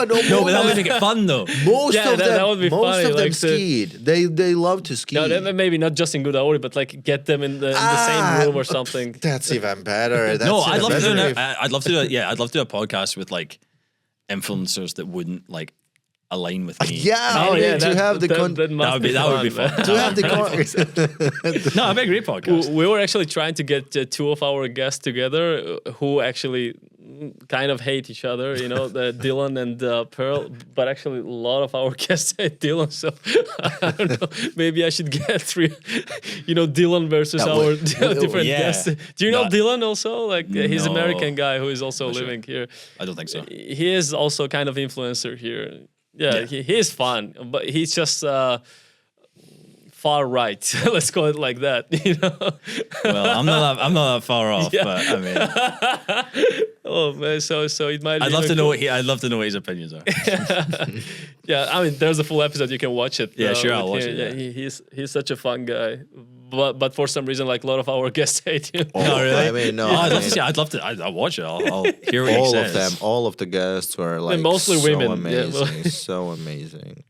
that would make it fun though. Most of them like, skied. They love to ski. No, maybe not just in Gudauri, but like get them in the same room or something. That's even better. I'd love to do a podcast with like influencers that wouldn't like align with me. That would be fun. To have the No, it'd be a great podcast. We were actually trying to get two of our guests together who actually kind of hate each other, the Dylan and Pearl, but actually a lot of our guests hate Dylan, so I don't know, maybe I should get three, Dylan versus our different guests. Do you know Dylan also? Like he's an American guy who is also living here. I don't think so. He is also kind of influencer here. Yeah. He is fun, but he's just far right. Let's call it like that. Well, I'm not that far off, but I mean. Oh man, so it might. I'd love to know what his opinions are. Yeah, I mean, there's a full episode. You can watch it. Yeah, sure, I'll watch it. Yeah, he's such a fun guy. But for some reason, like a lot of our guests hate him. Oh, really? I mean, no. I'd love to. I'll watch it. I'll hear what he says. All of the guests were like mostly so women. Amazing, so amazing.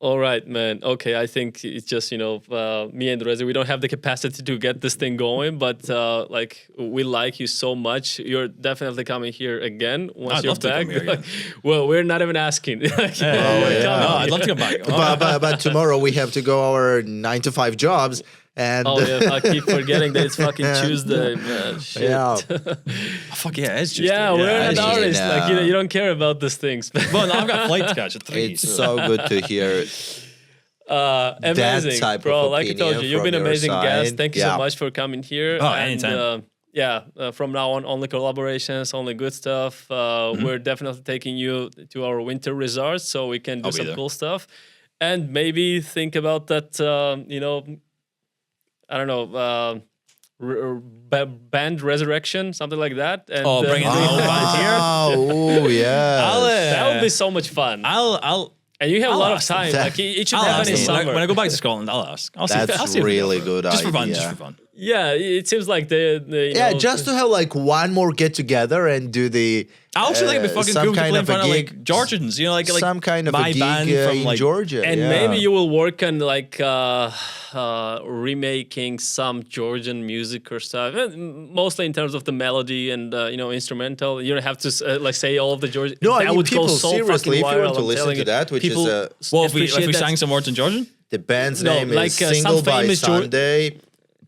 All right, man. Okay, I think it's just me and Reza. We don't have the capacity to get this thing going, but like we like you so much. You're definitely coming here again once you're back. Well, we're not even asking. I'd love to come back. But tomorrow we have to go our 9 to 5 jobs. And I keep forgetting that it's fucking Tuesday, man. Shit. Yeah. Fuck yeah, it's Tuesday. Yeah, we're an artist. Like you don't care about these things. Well, no, I've got a flight to catch at 3. It's so good to hear. Amazing, that type bro. of like I told you, you've been an amazing guest. Thank you so much for coming here. Oh, anytime. From now on, only collaborations, only good stuff. We're definitely taking you to our winter resort so we can do some cool stuff, and maybe think about that. I don't know, band resurrection, something like that. And, bring the whole band here. Oh yeah, that would be so much fun. And you have a lot of time. Like it should happen in summer. When I go back to Scotland, I'll ask. That's really good idea. Just for fun. Yeah, it seems like just to have like one more get together and do the. I also think it'd be fucking cool to play in front of like Georgians, like some kind of my a gig band from like Georgia, and maybe you will work on like remaking some Georgian music or stuff, mostly in terms of the melody and instrumental. You don't have to like say all of the Georgian. No, that would people go so seriously. If you viral, want to listen to that, which people is if we sang some words in Georgian, the band's name like, is Single by Sunday.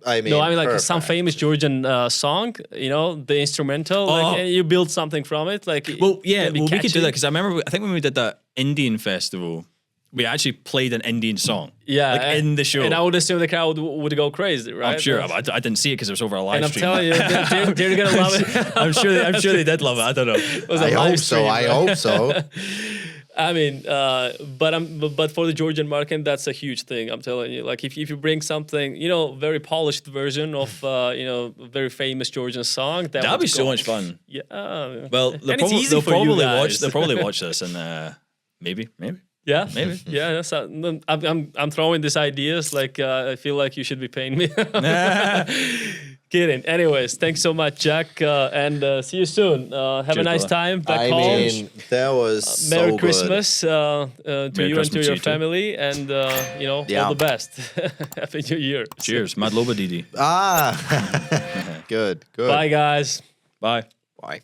I mean, no, I mean like some famous Georgian song, you know, the instrumental, like, and you build something from it. Like, well, yeah, we could do that because I remember, I think when we did that Indian festival, we actually played an Indian song. Yeah, like in the show. And I would assume the crowd would go crazy, right? I'm sure. I didn't see it because it was over a live stream. And I'm telling you, they're gonna love it. I'm sure they did love it. I don't know. I hope so. I mean, but for the Georgian market, that's a huge thing. I'm telling you. Like if you bring something, you know, very polished version of you know, very famous Georgian song, that'd be so much fun. Yeah. Well, they'll probably watch this and maybe. Yeah, maybe. Yeah, I'm throwing these ideas. Like I feel like you should be paying me. Kidding. Anyways, thanks so much, Jack, and see you soon. Have a nice time back home. I mean, that was Merry so Christmas to Merry you Christmas and to your family, and you know, all the best. Happy New Year. Cheers, Madloba Didi. Good. Bye, guys. Bye. Bye.